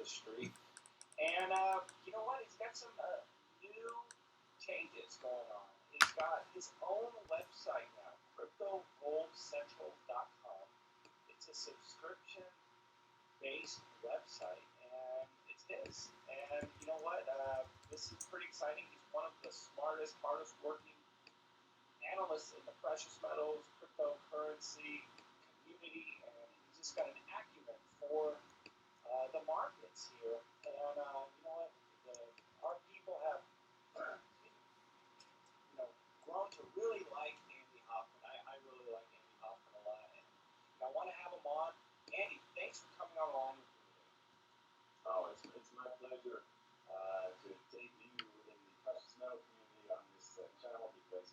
the street. And you know what? He's got some new changes going on. He's got his own website now, cryptogoldcentral.com. It's a subscription-based website, and it's his. And you know what? This is pretty exciting. He's one of the smartest, hardest working analysts in the precious metals, cryptocurrency community, and he's just got an acumen for the markets here. And you know what? Our people have grown to really like Andy Hoffman. I really like Andy Hoffman a lot, and I want to have him on. Andy, thanks for coming on along with me today. Oh, it's my pleasure to take you in the precious metal community on this channel because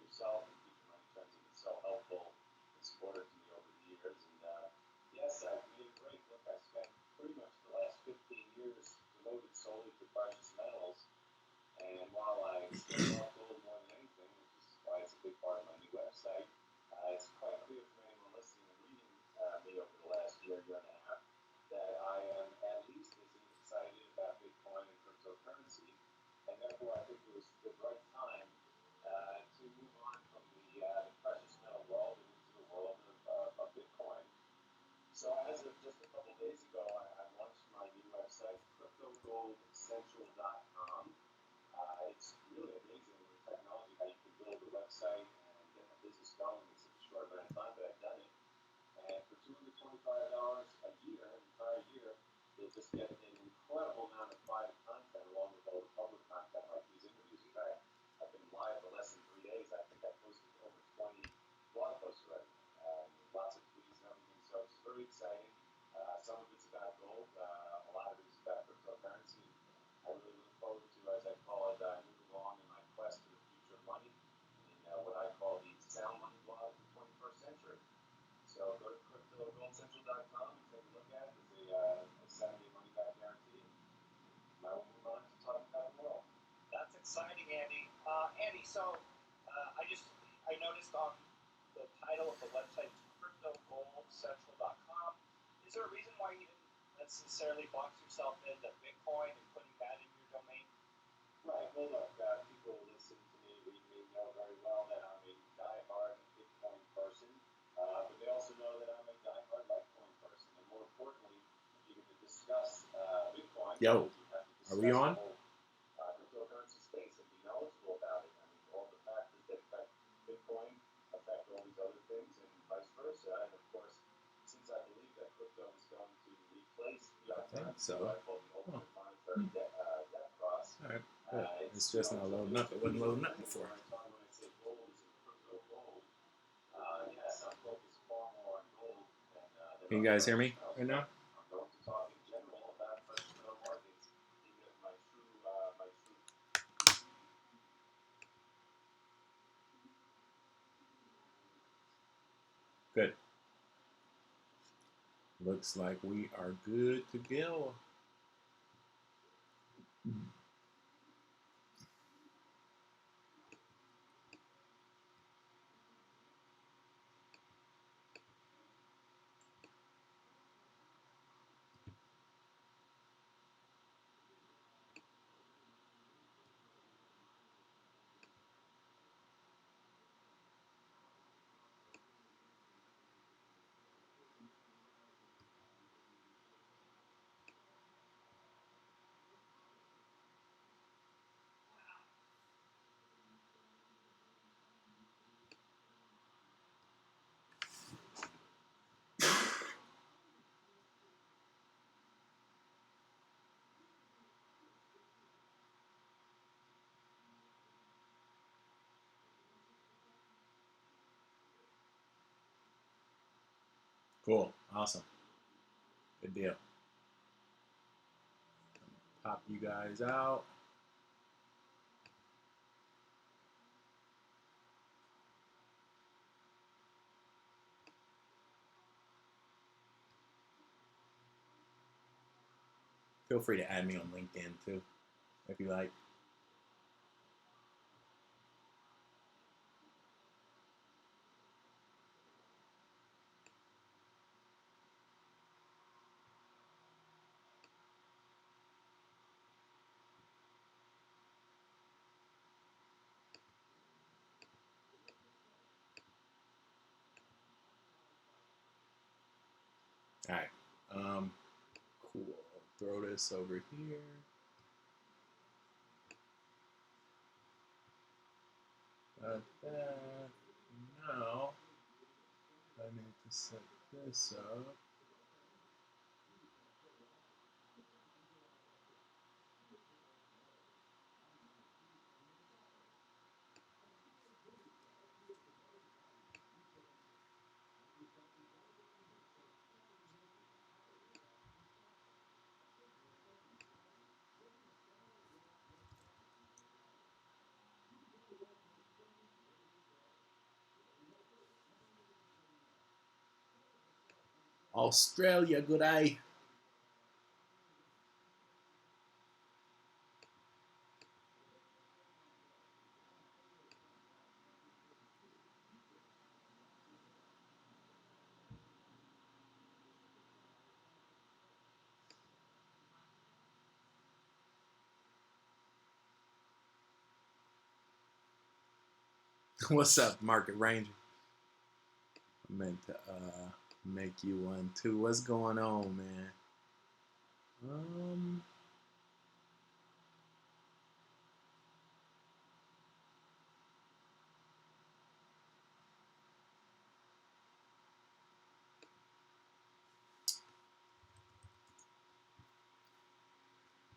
yourself and Future Money Trends have been so helpful and supportive to me over the years. And yes, I've made a great look. I spent pretty much the last 15 years devoted solely to precious metals. And while I still love gold more than anything, which is why it's a big part of my new website, it's quite clear from anyone listening and reading me over the last year and a half, that I am at least as excited about Bitcoin and cryptocurrency, and therefore I think it was the right time to move on from the precious metal world and into the world of Bitcoin. So as of just a couple days ago, I launched my new website, cryptogoldcentral.com. It's really amazing with technology how you can build a website and get the business going in such a short amount of time, but I've done it. And for $225 a year, an entire year, you'll just get an incredible amount of private content along with all the public content like these interviews. In fact, I've been live for less than 3 days. I think I've posted over 20 blog posts already, lots of tweets and everything. So it's very exciting. Some of it's about gold. A lot of it is about cryptocurrency. I really look forward to, as I call it, moving along in my quest for the future of money in what I call the sound money law of the 21st century. So go to cryptogoldcentral.com and take a look at it. There's a 7-day money-back guarantee. And I will move on to talk about the world. That's exciting, Andy. Andy, so I noticed on the title of the website, cryptogoldcentral.com. Is there a reason why you didn't necessarily box yourself into Bitcoin and putting that in your domain? Right. Well, look, people who listen to me, read me, know very well that I'm a diehard Bitcoin person, but they also know that I'm a diehard Litecoin person. And more importantly, if you're going to discuss Bitcoin, Yo, you have to discuss are we on? the whole cryptocurrency space and be knowledgeable about it. I mean, all the factors that affect Bitcoin affect all these other things and vice versa. And of course, since I believe that crypto is going to replace fiat currency, so. what I call the ultimate monetary debt cross. All right. It's just not loading up. It wasn't loading up before. When I say gold is in crypto gold, yes, I'm focused far more on gold than Can you guys hear me right now? I'm going to talk in general about precious metal markets, even if my true Good. Looks like we are good to go. Cool. Awesome. Good deal. Pop you guys out. Feel free to add me on LinkedIn too, if you like. All right. Cool. Throw this over here. Like that. Now I need to set this up. Australia, good day. What's up, Market Ranger? I meant to make you one too. What's going on, man?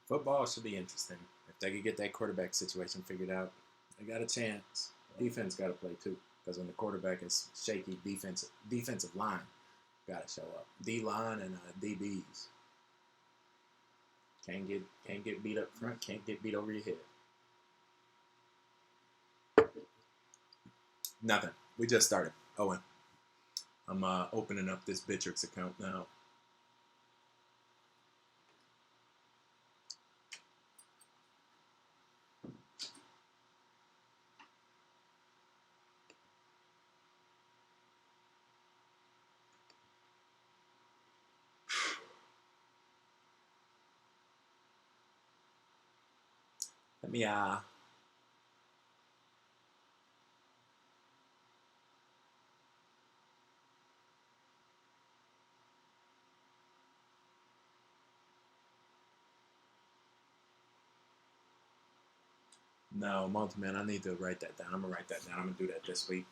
Football should be interesting. If they could get that quarterback situation figured out, they got a chance. Defense got to play too, because when the quarterback is shaky, defensive line got to show up. D line and DBs can't get beat up front, can't get beat over your head. Nothing. We just started. Owen, I'm opening up this bittrex account now. Let me No, month, man. I need to write that down. I'm gonna write that down. I'm gonna do that this week.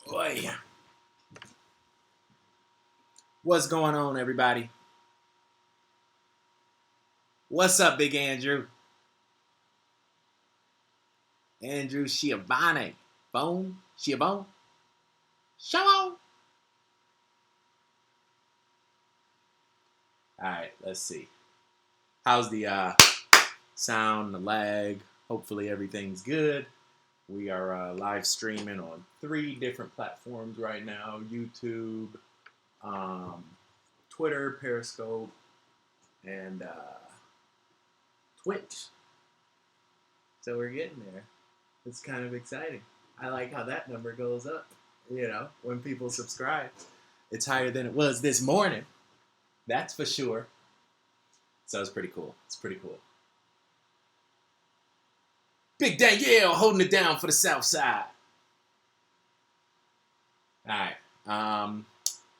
Boy. What's going on, everybody? What's up, Big Andrew? Andrew Schiavone. Phone? Schiavone? Shalom. Alright, let's see. How's the sound, the lag? Hopefully everything's good. We are live streaming on 3 different platforms right now. YouTube, Twitter, Periscope, and Twitch. So we're getting there. It's kind of exciting. I like how that number goes up, you know, when people subscribe. It's higher than it was this morning. That's for sure. So it's pretty cool. It's pretty cool. Big Danielle holding it down for the South Side. All right.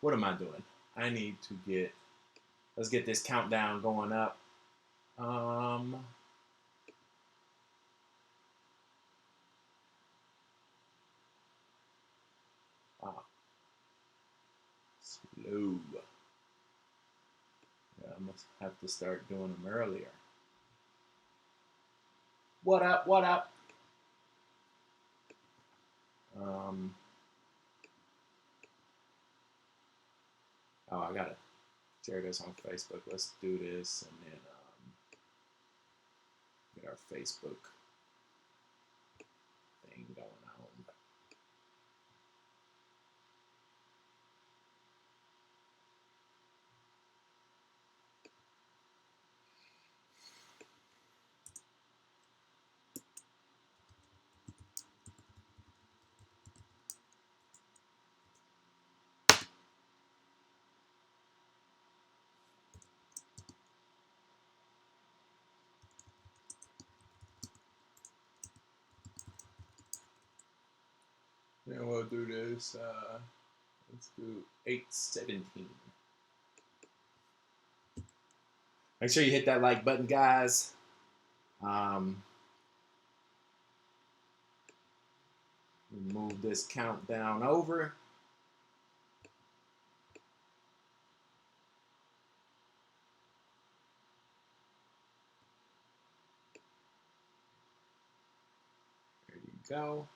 What am I doing? I need to let's get this countdown going up. Slow. Yeah, I must have to start doing them earlier. What up? What up? I gotta share this on Facebook. Let's do this and then get our Facebook thing going on. Then we'll do this. Let's do 817. Make sure you hit that like button, guys. Move this countdown over. There you go.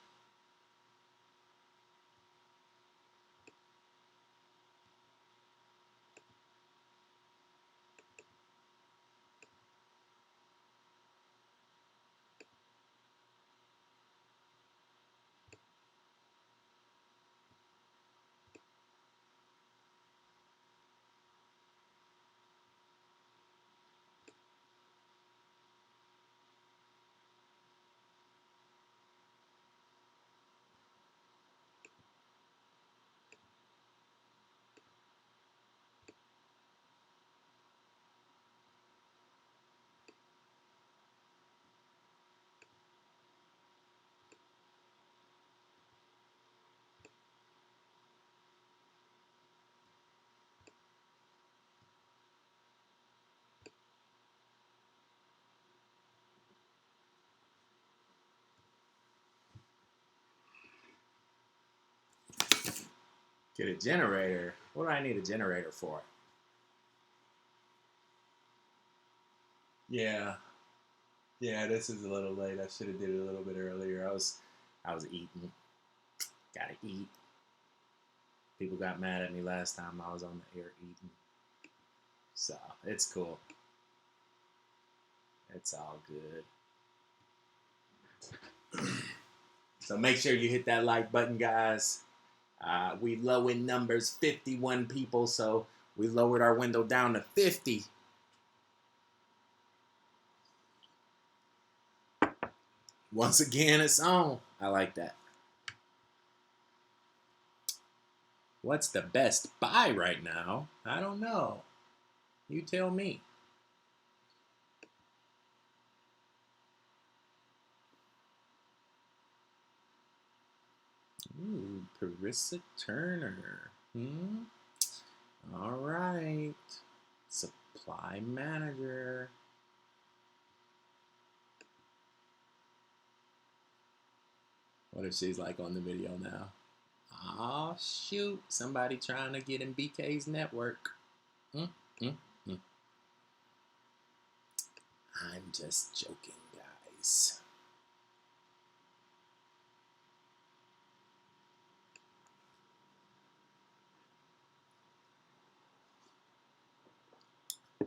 Get a generator. What do I need a generator for? Yeah. Yeah, this is a little late. I should have did it a little bit earlier. I was eating. Gotta eat. People got mad at me last time I was on the air eating. So, it's cool. It's all good. So make sure you hit that like button, guys. We low in numbers, 51 people, so we lowered our window down to 50. Once again, it's on. I like that. What's the best buy right now? I don't know. You tell me. Ooh, Carissa Turner. All right. Supply manager. What if she's like on the video now? Oh, shoot. Somebody trying to get in BK's network. I'm just joking, guys.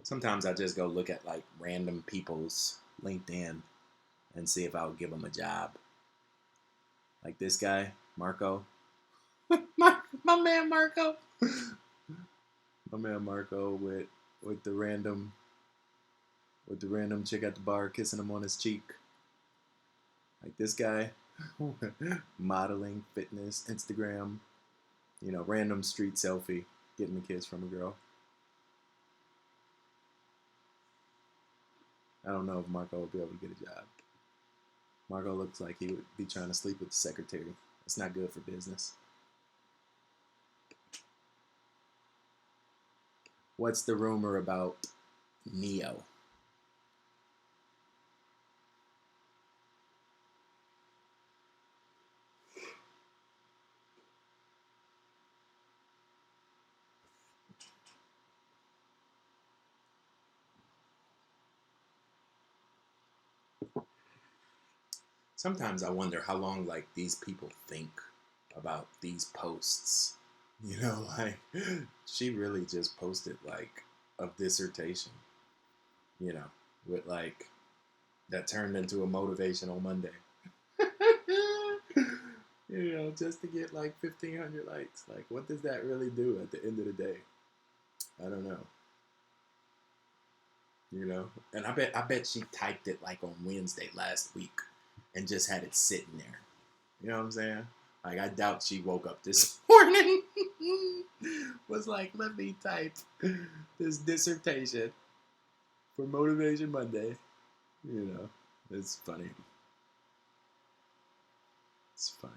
Sometimes I just go look at like random people's LinkedIn and see if I'll give them a job. Like this guy, Marco. my man Marco. My man Marco with the random chick at the bar kissing him on his cheek. Like this guy, modeling, fitness, Instagram, random street selfie, getting a kiss from a girl. I don't know if Marco will be able to get a job. Marco looks like he would be trying to sleep with the secretary. It's not good for business. What's the rumor about Neo? Sometimes I wonder how long like these people think about these posts. Like she really just posted like a dissertation, with like that turned into a motivational Monday. Just to get like 1,500 likes. Like, what does that really do at the end of the day? I don't know. And I bet she typed it like on Wednesday last week and just had it sitting there. You know what I'm saying? Like, I doubt she woke up this morning, was like, let me type this dissertation for Motivation Monday. It's funny. It's funny.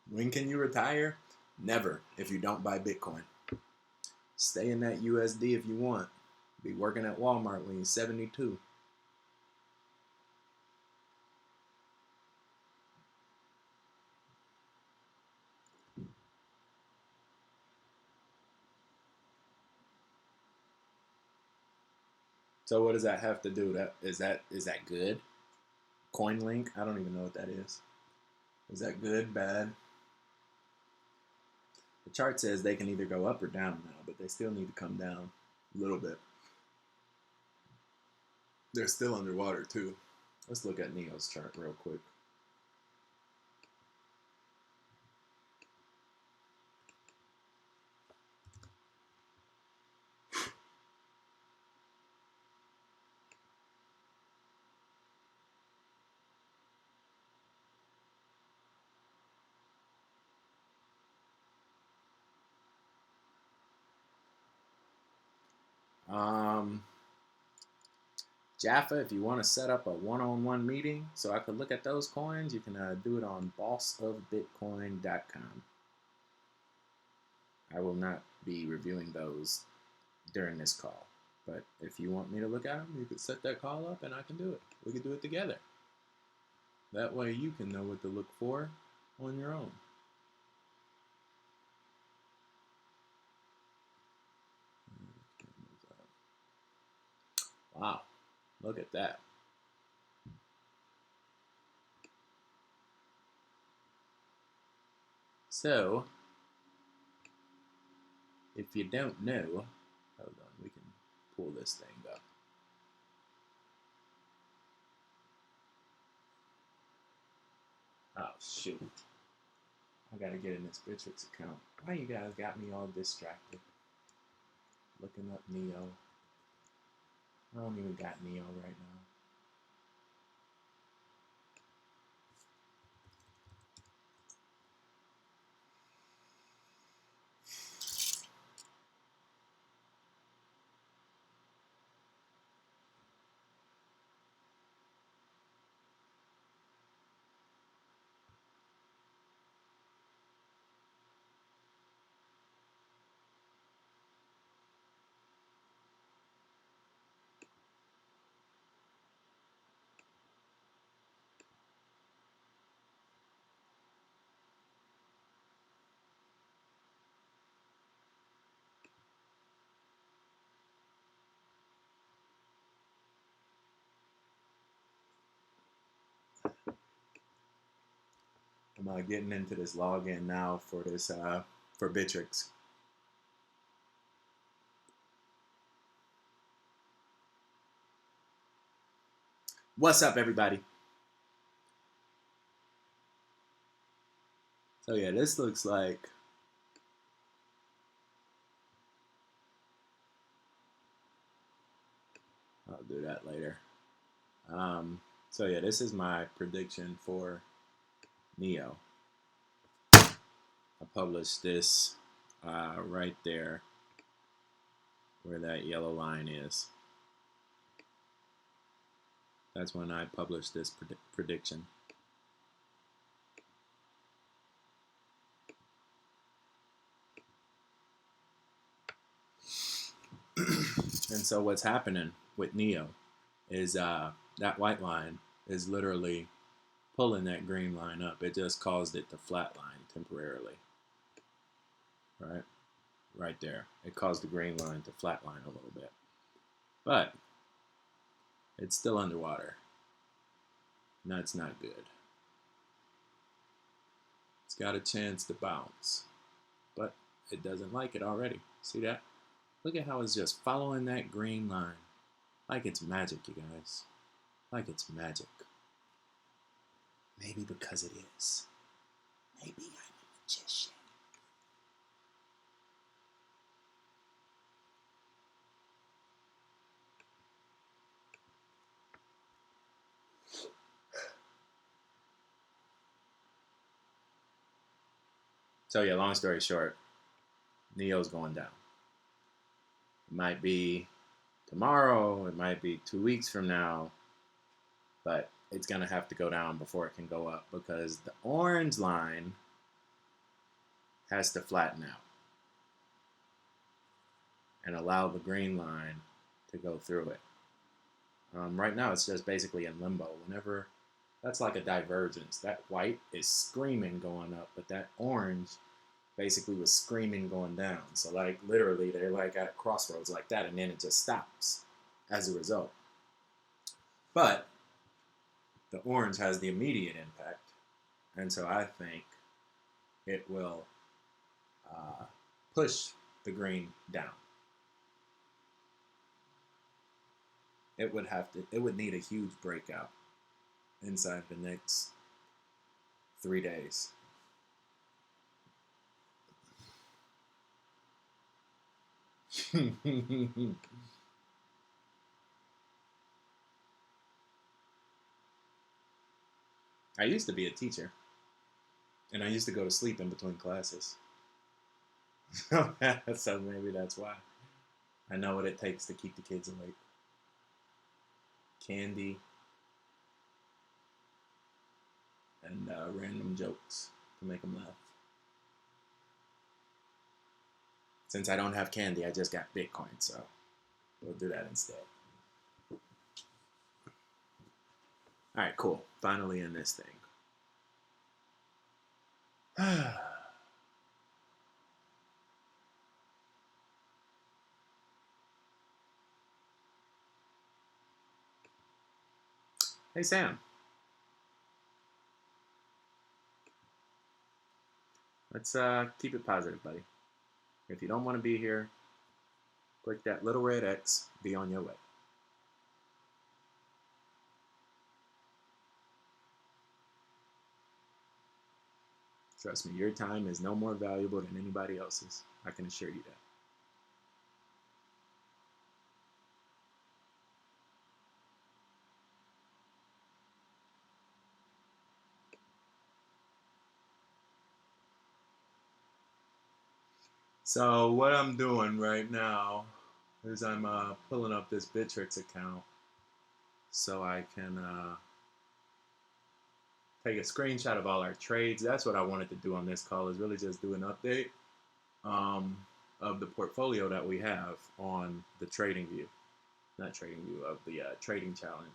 When can you retire? Never, if you don't buy Bitcoin. Stay in that USD if you want. Be working at Walmart when you're 72. So what does that have to do? Is that good? CoinLink? I don't even know what that is. Is that good, bad? The chart says they can either go up or down now, but they still need to come down a little bit. They're still underwater too. Let's look at Neo's chart real quick. Jaffa, if you want to set up a one-on-one meeting so I could look at those coins, you can do it on bossofbitcoin.com. I will not be reviewing those during this call. But if you want me to look at them, you could set that call up and I can do it. We could do it together. That way you can know what to look for on your own. Wow, look at that. So, if you don't know, hold on, we can pull this thing up. Oh, shoot. I gotta get in this bittrex account. Why you guys got me all distracted? Looking up Neo. I don't even got Neo right now. I'm getting into this login now for this for Bittrex. What's up, everybody? So yeah, this looks like I'll do that later. So yeah, this is my prediction for Neo. I published this right there where that yellow line is. That's when I published this prediction. And so what's happening with Neo is that white line is literally pulling that green line up. It just caused it to flatline temporarily. Right there. It caused the green line to flatline a little bit. But it's still underwater. And that's not good. It's got a chance to bounce. But it doesn't like it already. See that? Look at how it's just following that green line. Like it's magic, you guys. Like it's magic. Maybe because it is. Maybe I'm a magician. So yeah, long story short, Neo's going down. It might be tomorrow, it might be 2 weeks from now, but it's going to have to go down before it can go up because the orange line has to flatten out and allow the green line to go through it. Right now, it's just basically in limbo. Whenever that's like a divergence. That white is screaming going up, but that orange basically was screaming going down. So like literally they're like at crossroads like that, and then it just stops as a result. But the orange has the immediate impact, and so I think it will push the green down. It would need a huge breakout inside the next 3 days. I used to be a teacher, and I used to go to sleep in between classes. So maybe that's why. I know what it takes to keep the kids awake. Candy and random jokes to make them laugh. Since I don't have candy, I just got Bitcoin, so we'll do that instead. All right, cool. Finally in this thing. Hey, Sam. Let's keep it positive, buddy. If you don't want to be here, click that little red X, be on your way. Trust me, your time is no more valuable than anybody else's. I can assure you that. So what I'm doing right now is I'm pulling up this Bittrex account so I can take a screenshot of all our trades. That's what I wanted to do on this call, is really just do an update of the portfolio that we have on the trading view. Not trading view, of the trading challenge.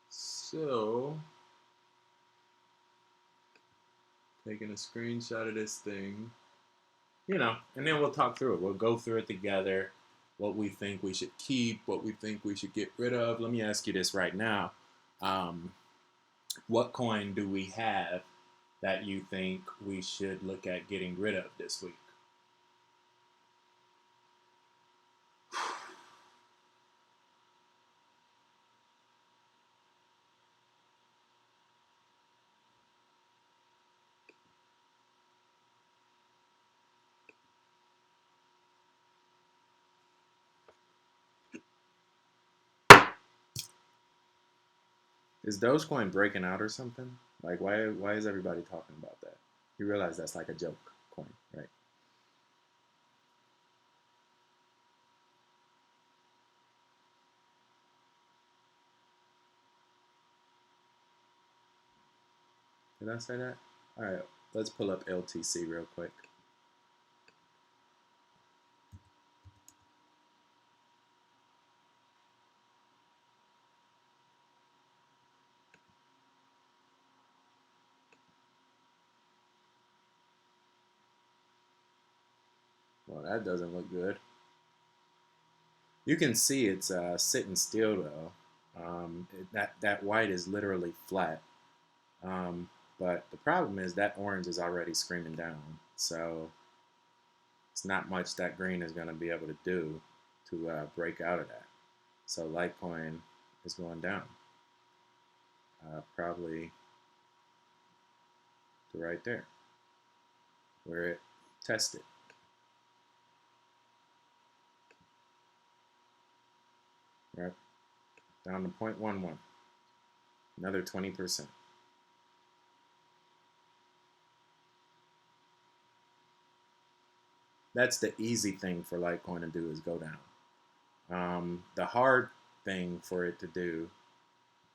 So, taking a screenshot of this thing, you know, and then we'll talk through it. We'll go through it together, what we think we should keep, what we think we should get rid of. Let me ask you this right now. What coin do we have that you think we should look at getting rid of this week? Is Dogecoin breaking out or something? Like, why is everybody talking about that? You realize that's like a joke coin, right? Did I say that? All right, let's pull up LTC real quick. Well, that doesn't look good. You can see it's sitting still though. That white is literally flat. But the problem is that orange is already screaming down. So it's not much that green is going to be able to do to break out of that. So Litecoin is going down. Probably to right there where it tested. Right down to 0.11. Another 20%. That's the easy thing for Litecoin to do is go down. The hard thing for it to do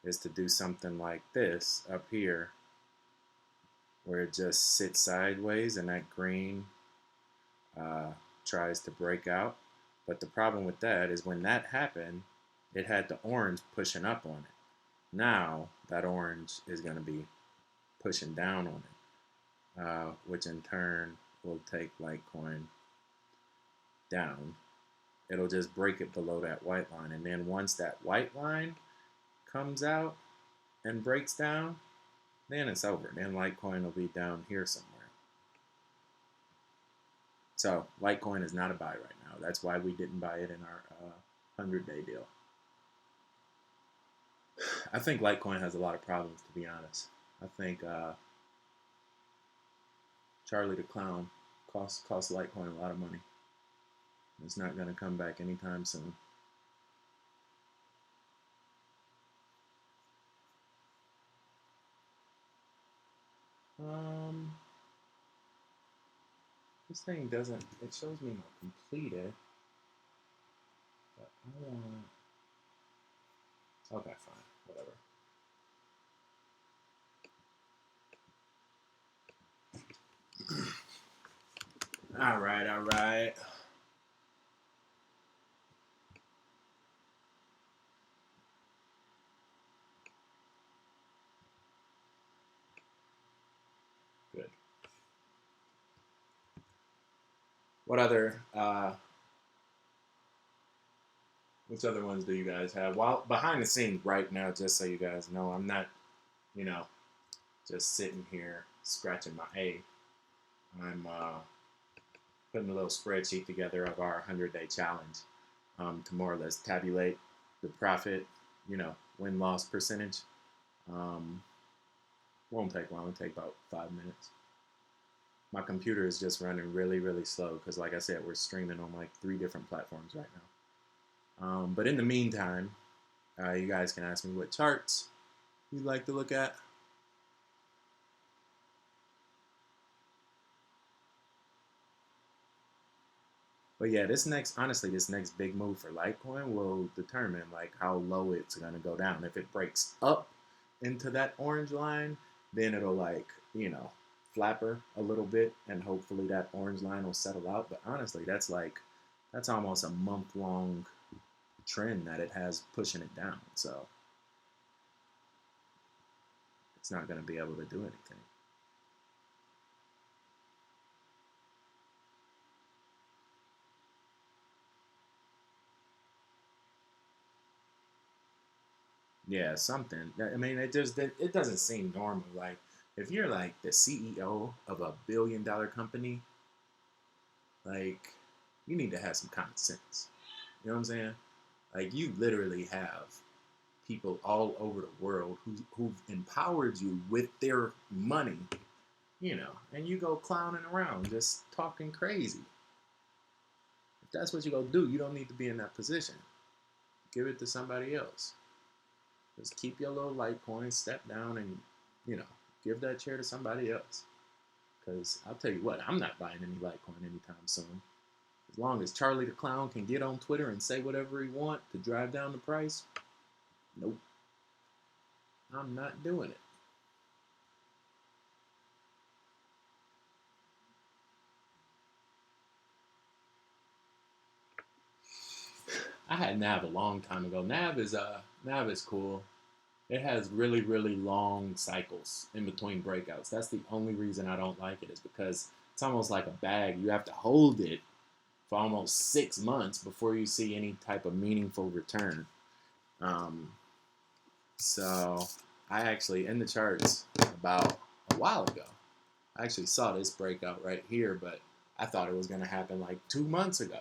is to do something like this up here where it just sits sideways and that green tries to break out. But the problem with that is when that happened, it had the orange pushing up on it. Now that orange is going to be pushing down on it, which in turn will take Litecoin down. It'll just break it below that white line. And then once that white line comes out and breaks down, then it's over. Then Litecoin will be down here somewhere. So Litecoin is not a buy right now. That's why we didn't buy it in our 100-day deal. I think Litecoin has a lot of problems, to be honest. I think Charlie the Clown cost Litecoin a lot of money. It's not going to come back anytime soon. This thing doesn't, it shows me not completed. But I want, okay, fine, whatever. All right, all right. Good. What other which other ones do you guys have? While behind the scenes right now, just so you guys know, I'm not, you know, just sitting here scratching my A. I'm putting a little spreadsheet together of our 100-day challenge to more or less tabulate the profit, you know, win-loss percentage. Won't take long. It'll take about 5 minutes. My computer is just running really, really slow because, like I said, we're streaming on like 3 different platforms right now. But in the meantime, you guys can ask me what charts you'd like to look at. But yeah, honestly, this next big move for Litecoin will determine like how low it's gonna go down. If it breaks up into that orange line, then it'll like, you know, flapper a little bit and hopefully that orange line will settle out. But honestly, that's almost a month-long trend that it has pushing it down. So it's not gonna be able to do anything. Yeah, something. I mean, it doesn't seem normal. Like if you're like the CEO of a billion-dollar company, like you need to have some common sense. You know what I'm saying? Like you literally have people all over the world who've empowered you with their money, you know, and you go clowning around just talking crazy. If that's what you go do, you don't need to be in that position. Give it to somebody else. Just keep your little Litecoin, step down, and you know, give that chair to somebody else. Because I'll tell you what, I'm not buying any Litecoin anytime soon. As long as Charlie the Clown can get on Twitter and say whatever he wants to drive down the price, nope, I'm not doing it. I had Nav a long time ago. Nav is cool. It has really, really long cycles in between breakouts. That's the only reason I don't like it, is because it's almost like a bag. You have to hold it for almost 6 months before you see any type of meaningful return. So I actually, in the charts about a while ago, I actually saw this breakout right here, but I thought it was going to happen like 2 months ago.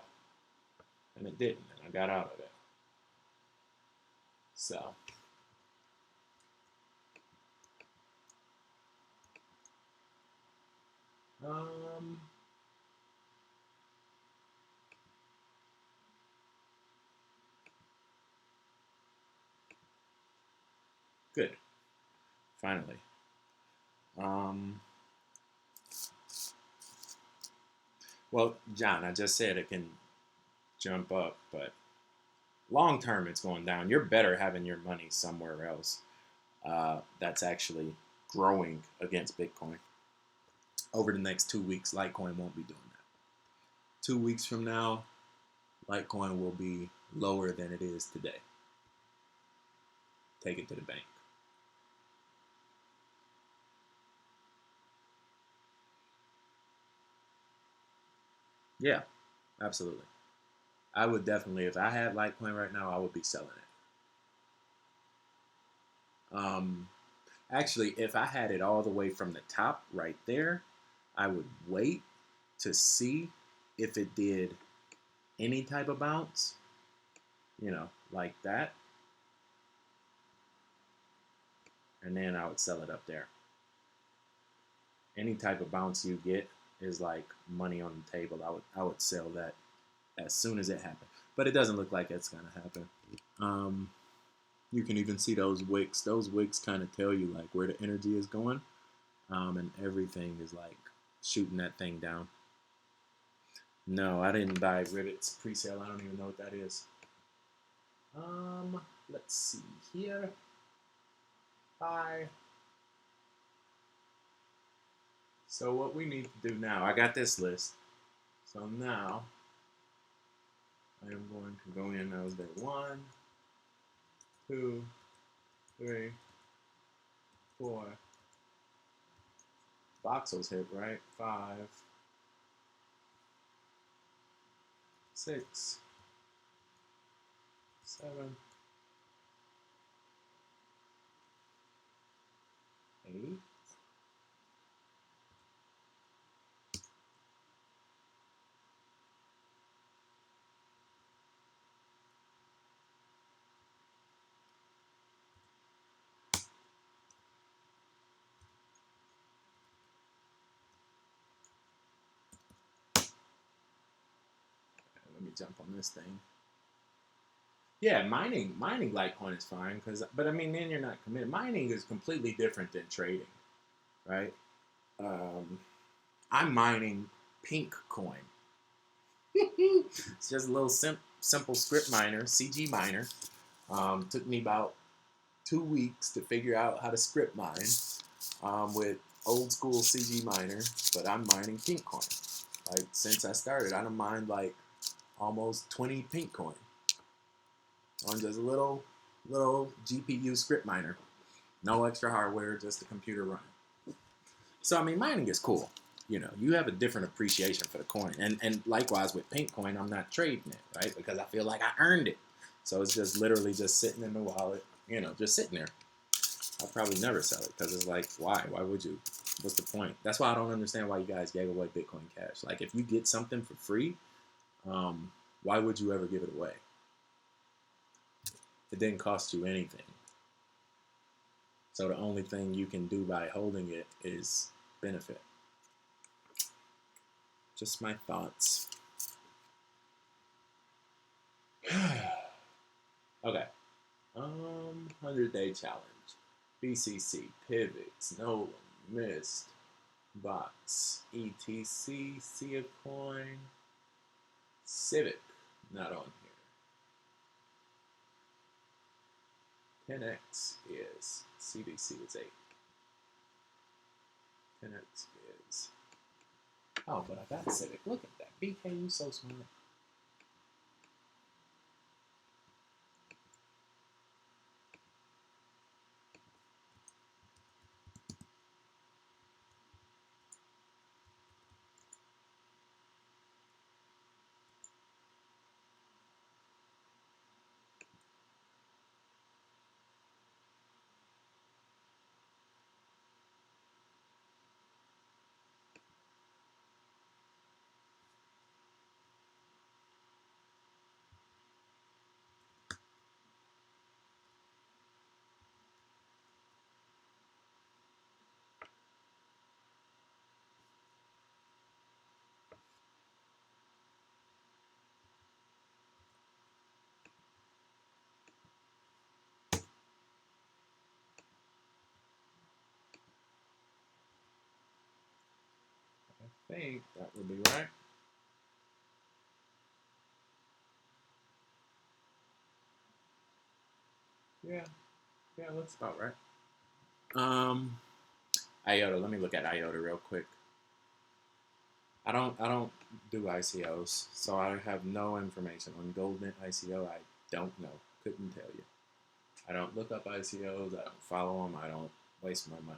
And it didn't, and I got out of it. So good. Finally. Well, John, I just said it can jump up, but long term it's going down. You're better having your money somewhere else that's actually growing against Bitcoin. Over the next 2 weeks, Litecoin won't be doing that. 2 weeks from now, Litecoin will be lower than it is today. Take it to the bank. Yeah, absolutely. I would definitely, if I had Litecoin right now, I would be selling it. Actually, if I had it all the way from the top right there, I would wait to see if it did any type of bounce, you know, like that. And then I would sell it up there. Any type of bounce you get is like money on the table. I would sell that as soon as it happened. But it doesn't look like it's gonna happen. You can even see those wicks. Those wicks kind of tell you like where the energy is going, and everything is like shooting that thing down. No, I didn't buy Rivets pre-sale. I don't even know what that is. Let's see here. Buy. So what we need to do now, I got this list. So now I am going to go in. I was there 1, 2, 3, 4. Voxels hit, right? 5, 6, 7, 8. Let me jump on this thing. Yeah, mining Litecoin is fine but I mean then you're not committed. Mining is completely different than trading, right? I'm mining pink coin. It's just a little simple script miner, CG miner. Took me about 2 weeks to figure out how to script mine with old school CG miner, but I'm mining pink coin. Like since I started, I done mined like almost 20 pink coin on just a little GPU script miner. No extra hardware, just the computer running. So I mean, mining is cool. You know, you have a different appreciation for the coin, and likewise with pink coin, I'm not trading it, right? Because I feel like I earned it. So it's just literally just sitting in the wallet, you know, just sitting there. I'll probably never sell it because it's like, why? Why would you? What's the point? That's why I don't understand why you guys gave away Bitcoin Cash. Like, if you get something for free, why would you ever give it away? It didn't cost you anything. So the only thing you can do by holding it is benefit. Just my thoughts. Okay. 100-day challenge. BCC, Pivots, Nolan, Mist, Box, ETC, Coin, Civic, not on here. 10x is, CBC is 8. 10x is, oh, but I got Civic. Look at that. BK, you so smart. I think that would be right. Yeah, that's about right. IOTA. Let me look at IOTA real quick. I don't do ICOs, so I have no information on Golden ICO. I don't know. Couldn't tell you. I don't look up ICOs. I don't follow them. I don't waste my money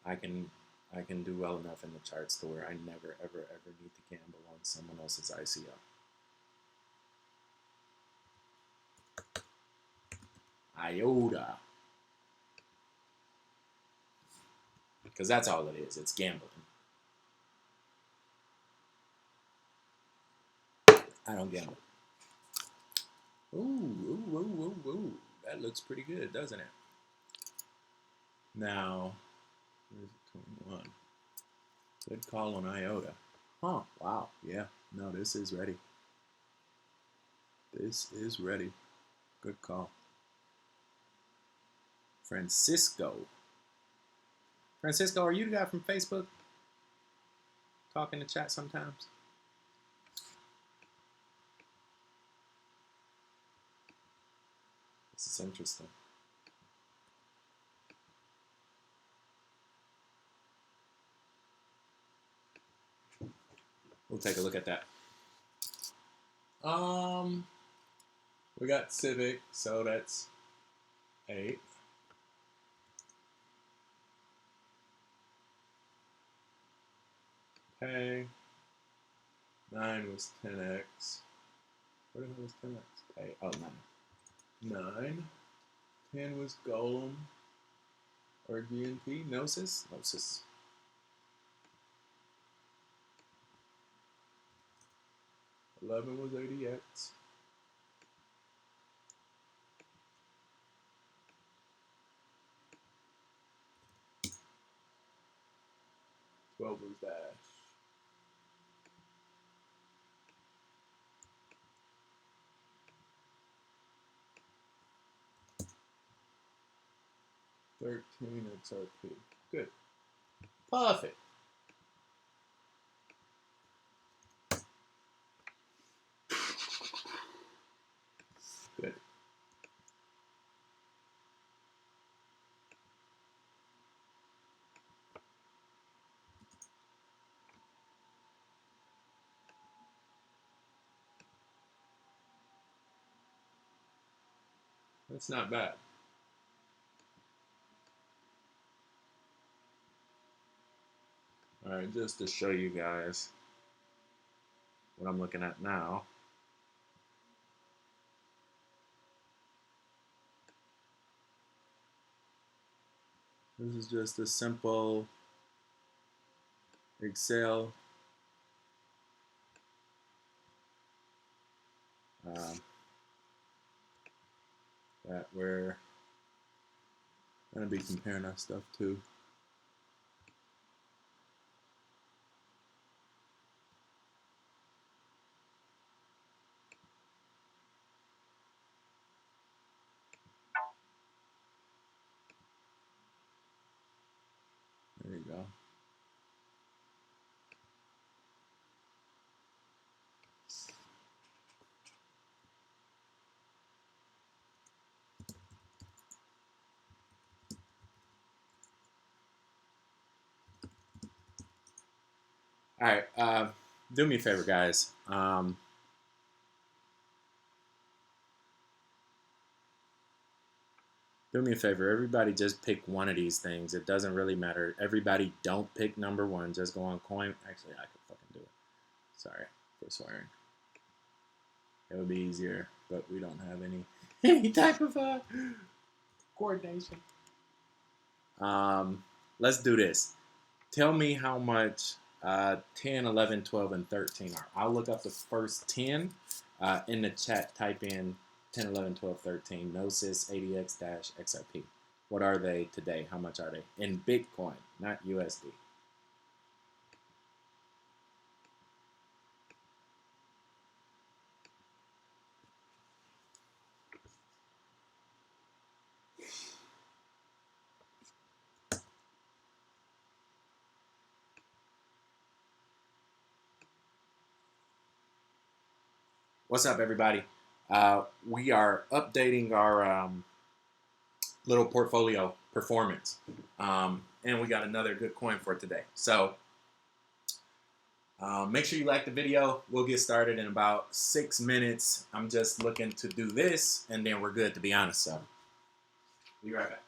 on them. I can do well enough in the charts to where I never ever need to gamble on someone else's ICO. IOTA. Because that's all it is. It's gambling. I don't gamble. Ooh. That looks pretty good, doesn't it? Now, where's it, 21? Good call on IOTA. Huh, wow, yeah. No, this is ready. This is ready. Good call. Francisco. Francisco, are you the guy from Facebook? Talk in the chat sometimes? This is interesting. We'll take a look at that. We got Civic, so that's 8. Pay. 9 was 10x. What the hell was 10x? Pay. Oh, 9. 9. 10 was Golem. Or GNP. Gnosis. 11 was ADX. 12 was Dash. 13 XRP. Good. Perfect. Good. That's not bad. Alright, just to show you guys what I'm looking at now. This is just a simple Excel that we're going to be comparing our stuff to. There you go. All right, do me a favor, guys. Do me a favor. Everybody just pick one of these things. It doesn't really matter. Everybody don't pick number one. Just go on coin. Actually, I could fucking do it. Sorry for swearing. It would be easier, but we don't have any type of coordination. Let's do this. Tell me how much 10, 11, 12, and 13 are. I'll look up the first 10 in the chat. Type in 10, 11, 12, 13. Gnosis, ADX-XRP. What are they today? How much are they? In Bitcoin, not USD. What's up, everybody? We are updating our little portfolio performance. And we got another good coin for today. So make sure you like the video. We'll get started in about 6 minutes. I'm just looking to do this, and then we're good, to be honest. So be right back.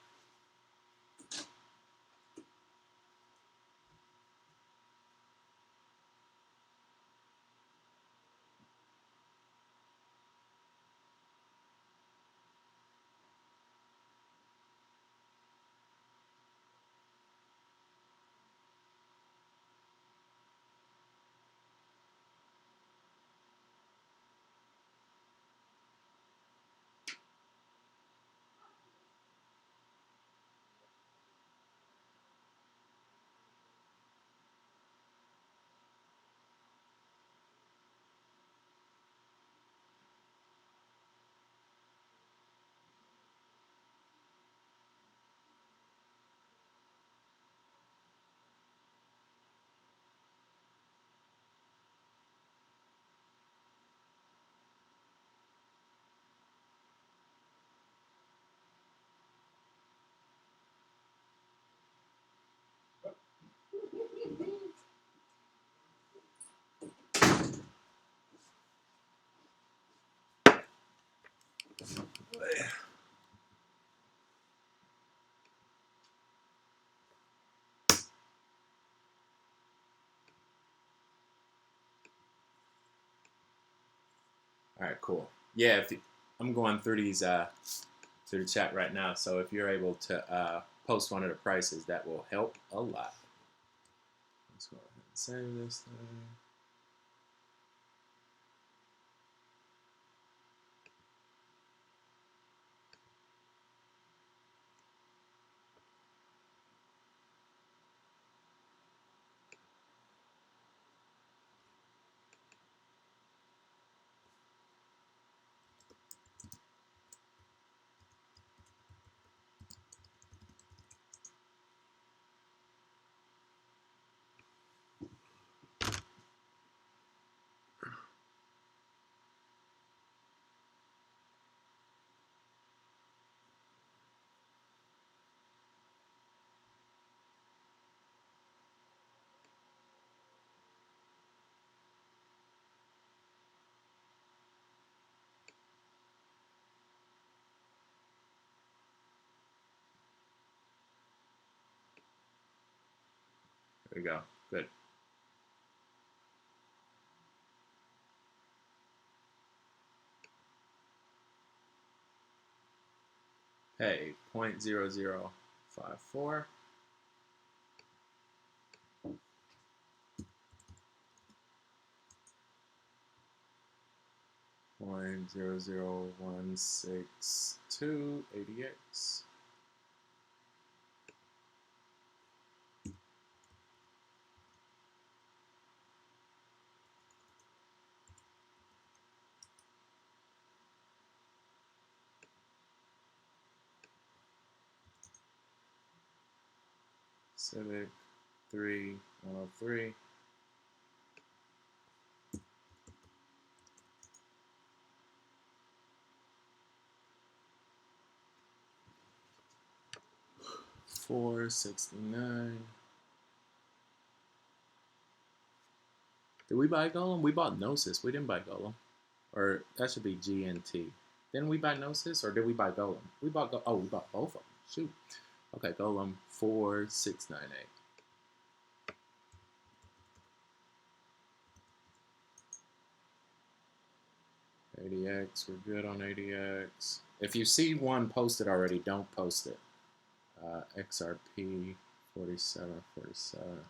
All right, cool. Yeah, I'm going through these through the chat right now. So if you're able to post one of the prices, that will help a lot. Let's go ahead and save this thing. There we go. Good. Hey, 0.0054. 0.00162 ADX. Civic 3103. $4.69. Did we buy Golem? We bought Gnosis. We didn't buy Golem. Or that should be GNT. Didn't we buy Gnosis or did we buy Golem? We bought we bought both of them. Shoot. Okay, Golem 4698. ADX, we're good on ADX. If you see one posted already, don't post it. XRP 4747.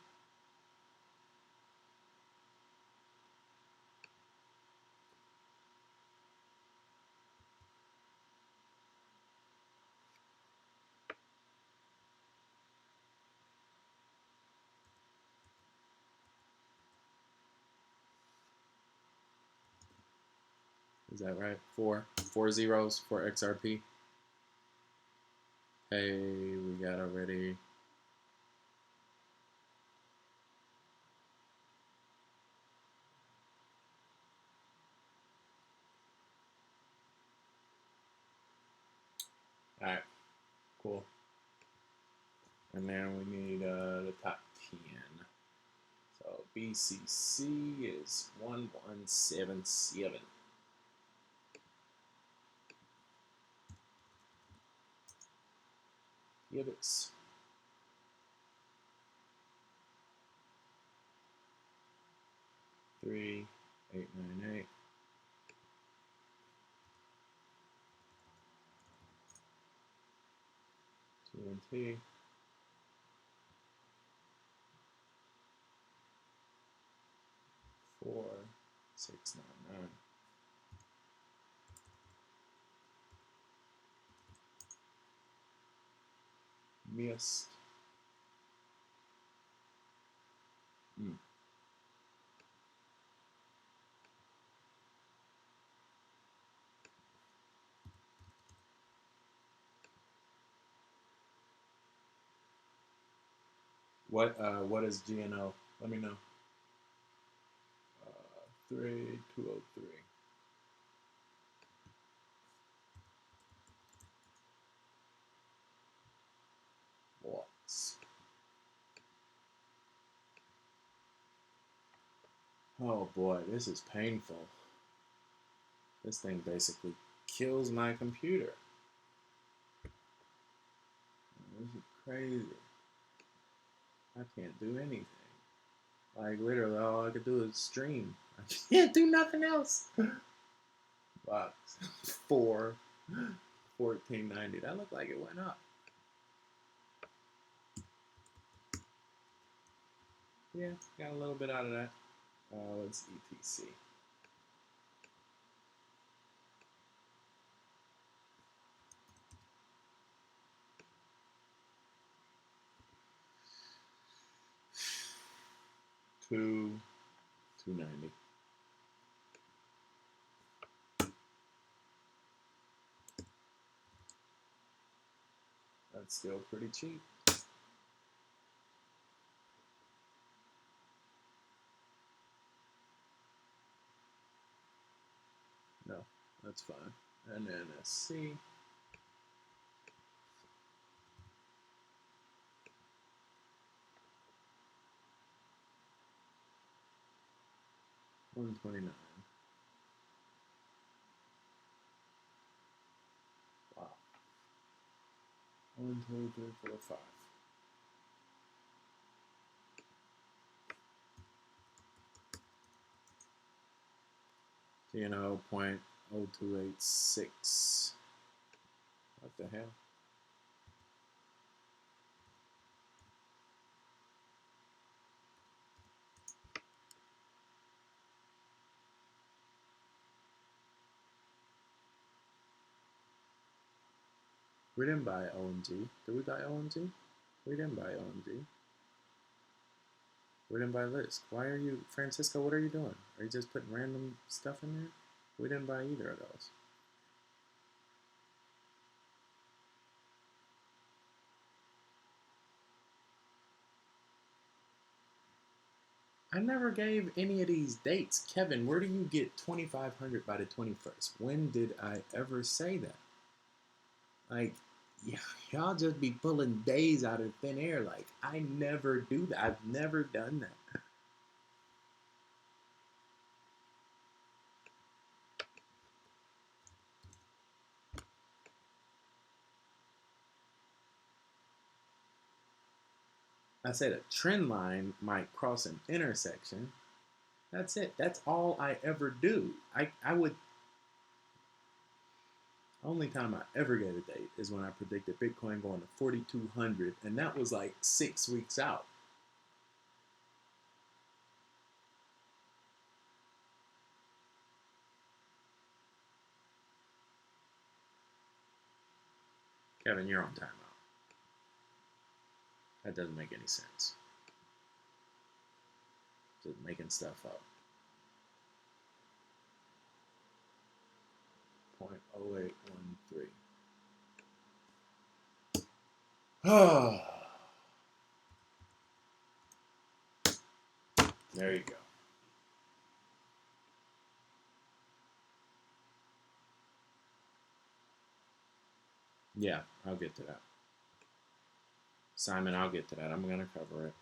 Is that right? Four zeros for XRP. Hey, we got already. All right, cool. And then we need the top 10. So BCC is 1177. Gibbets. Three, 898. TNT. 4699. Missed. What is GNO? Let me know. 3203. Watts. Oh boy, this is painful. This thing basically kills my computer. This is crazy. I can't do anything. Like literally all I could do is stream. I can't do nothing else. Box 1490. That looked like it went up. Yeah, got a little bit out of that. Let's ETC. $290. That's still pretty cheap. No, that's fine. And then SC. $129. Wow. 1, 2, 3, 4, 5. TNO 0.0286. What the hell? We didn't buy OMG. Did we buy OMG? We didn't buy OMG. We didn't buy Lisk. Why are you, Francisco, what are you doing? Are you just putting random stuff in there? We didn't buy either of those. I never gave any of these dates. Kevin, where do you get 2,500 by the 21st? When did I ever say that? Like, y'all just be pulling days out of thin air. Like, I never do that. I've never done that. I said a trend line might cross an intersection. That's it. That's all I ever do. I would. Only time I ever gave a date is when I predicted Bitcoin going to 4,200, and that was like 6 weeks out. Kevin, you're on timeout. That doesn't make any sense. Just making stuff up. 0.0813. Oh, there you go. Yeah, I'll get to that. Simon, I'll get to that. I'm going to cover it.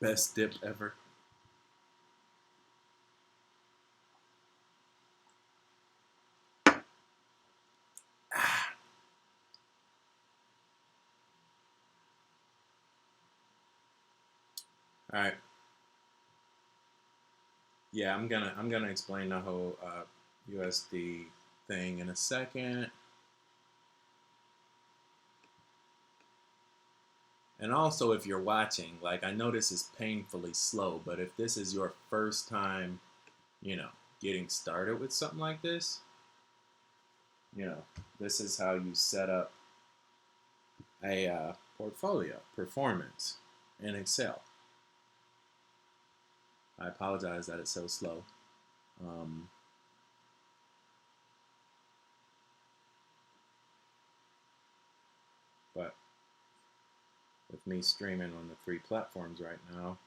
Best dip ever. All right. Yeah, I'm gonna explain the whole USD thing in a second. And also, if you're watching, like, I know this is painfully slow, but if this is your first time, getting started with something like this, this is how you set up a portfolio performance in Excel. I apologize that it's so slow. But with me streaming on the 3 platforms right now,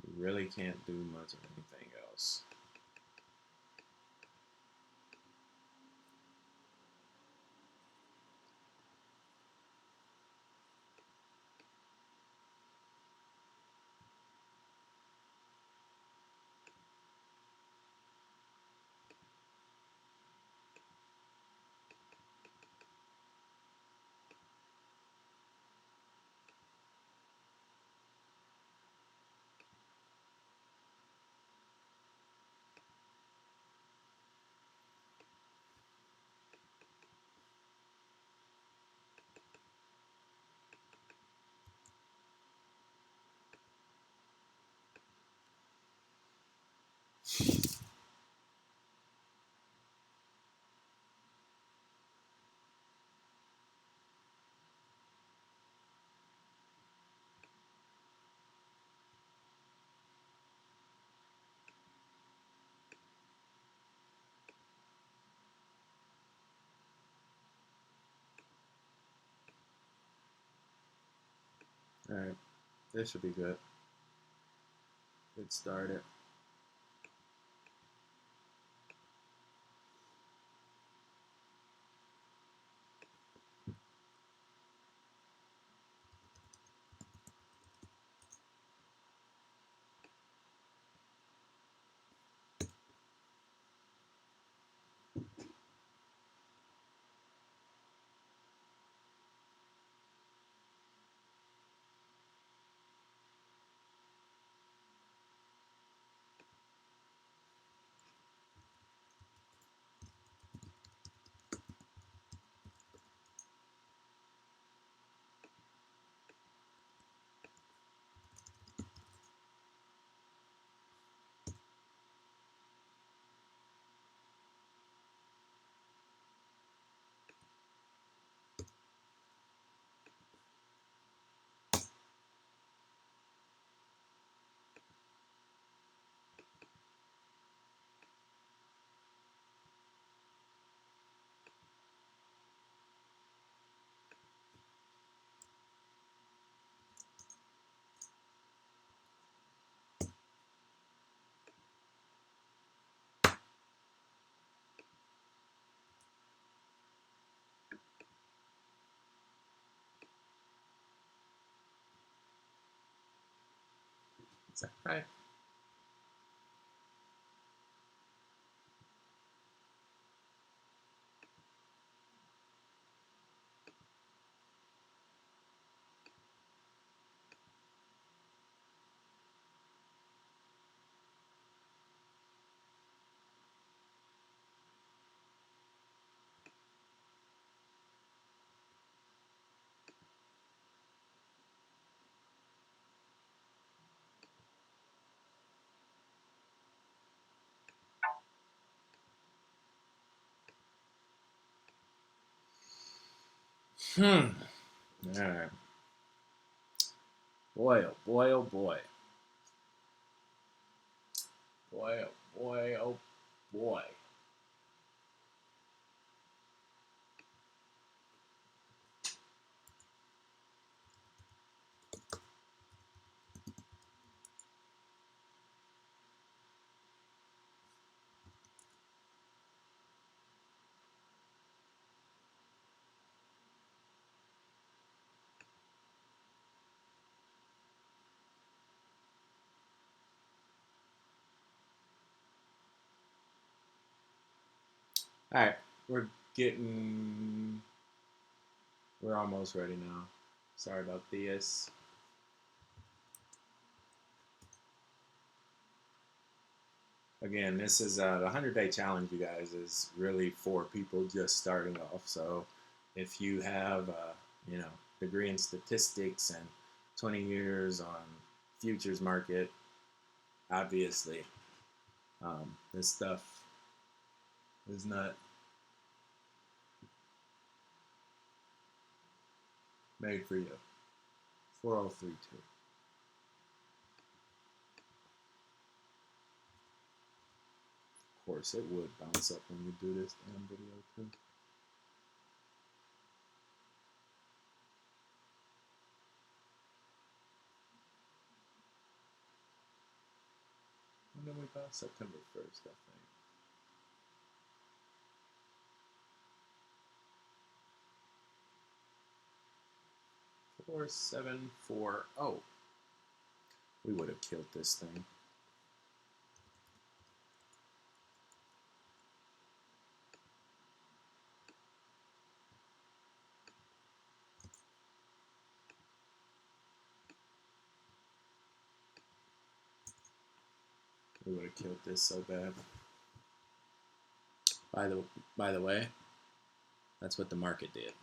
you really can't do much of anything else. All right, this should be good. Get started. Is that right? All right. Boy, oh boy, oh boy. Boy, oh boy, oh boy. All right, we're getting, we're almost ready now. Sorry about this. Again, this is the 100-day challenge, you guys, is really for people just starting off. So if you have, you know, degree in statistics and 20 years on futures market, obviously, this stuff is not made for you. 4032. Of course, it would bounce up when you do this damn video too. And then we got September 1st, I think. 4740. We would have killed this thing. We would have killed this so bad. By the way, that's what the market did.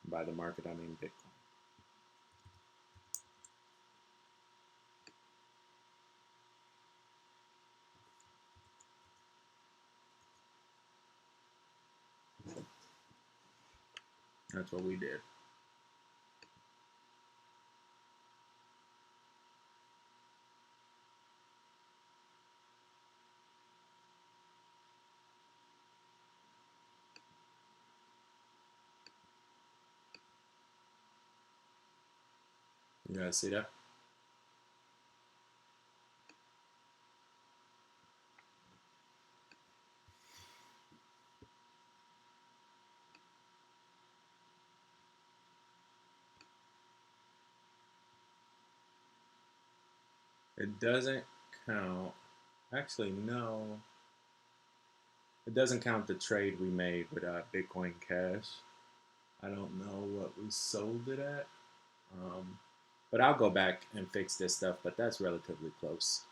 By the market, I mean Bitcoin. That's what we did. You guys see that? It doesn't count. Actually, no. It doesn't count the trade we made with Bitcoin Cash. I don't know what we sold it at. But I'll go back and fix this stuff, but that's relatively close.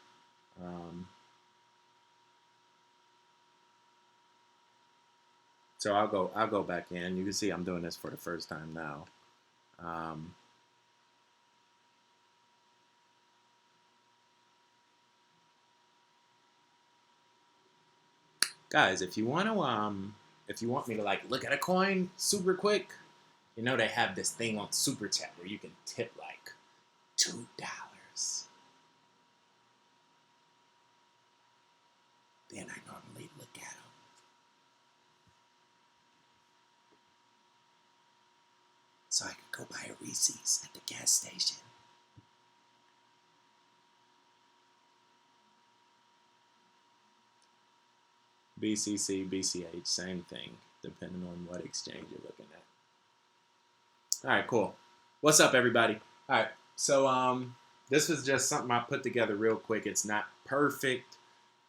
So I'll go back in. You can see I'm doing this for the first time now. Guys, if you want me to like look at a coin super quick, you know they have this thing on Super Chat where you can tip like $2. Then I normally look at them. So I could go buy a Reese's at the gas station. BCC, BCH, same thing, depending on what exchange you're looking at. All right, cool. What's up, everybody? All right, so this was just something I put together real quick. It's not perfect.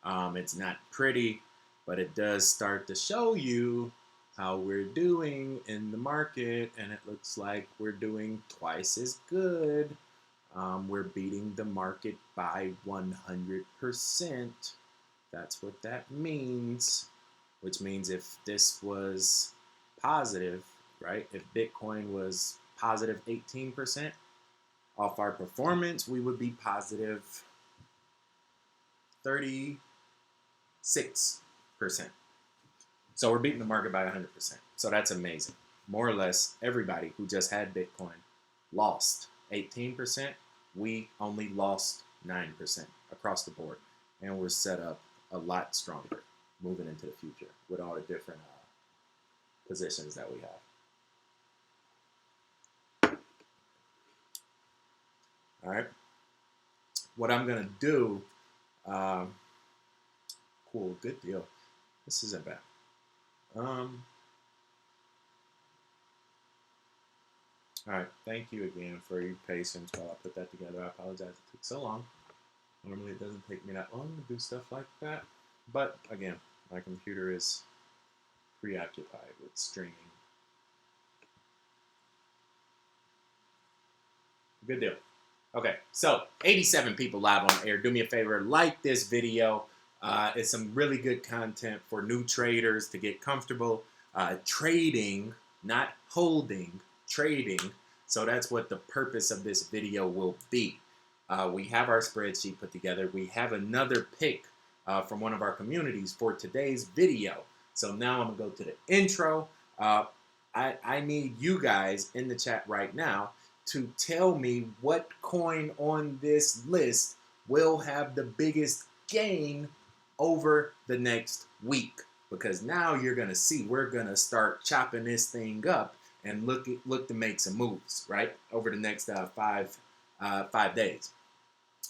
It's not pretty, but it does start to show you how we're doing in the market, and it looks like we're doing twice as good. We're beating the market by 100%. That's what that means, which means if this was positive, right? If Bitcoin was positive 18% off our performance, we would be positive 36%. So we're beating the market by 100%. So that's amazing. More or less, everybody who just had Bitcoin lost 18%. We only lost 9% across the board. And we're set up a lot stronger moving into the future with all the different positions that we have. All right. What I'm going to do, cool, good deal. This isn't bad. All right, thank you again for your patience while I put that together. I apologize it took so long. Normally it doesn't take me that long to do stuff like that. But again, my computer is preoccupied with streaming. Good deal. Okay, so 87 people live on air. Do me a favor, like this video. It's some really good content for new traders to get comfortable trading, not holding, trading. So that's what the purpose of this video will be. We have our spreadsheet put together. We have another pick from one of our communities for today's video. So now I'm going to go to the intro. I need you guys in the chat right now to tell me what coin on this list will have the biggest gain over the next week. Because now you're going to see we're going to start chopping this thing up and look to make some moves, right, over the next 5 days.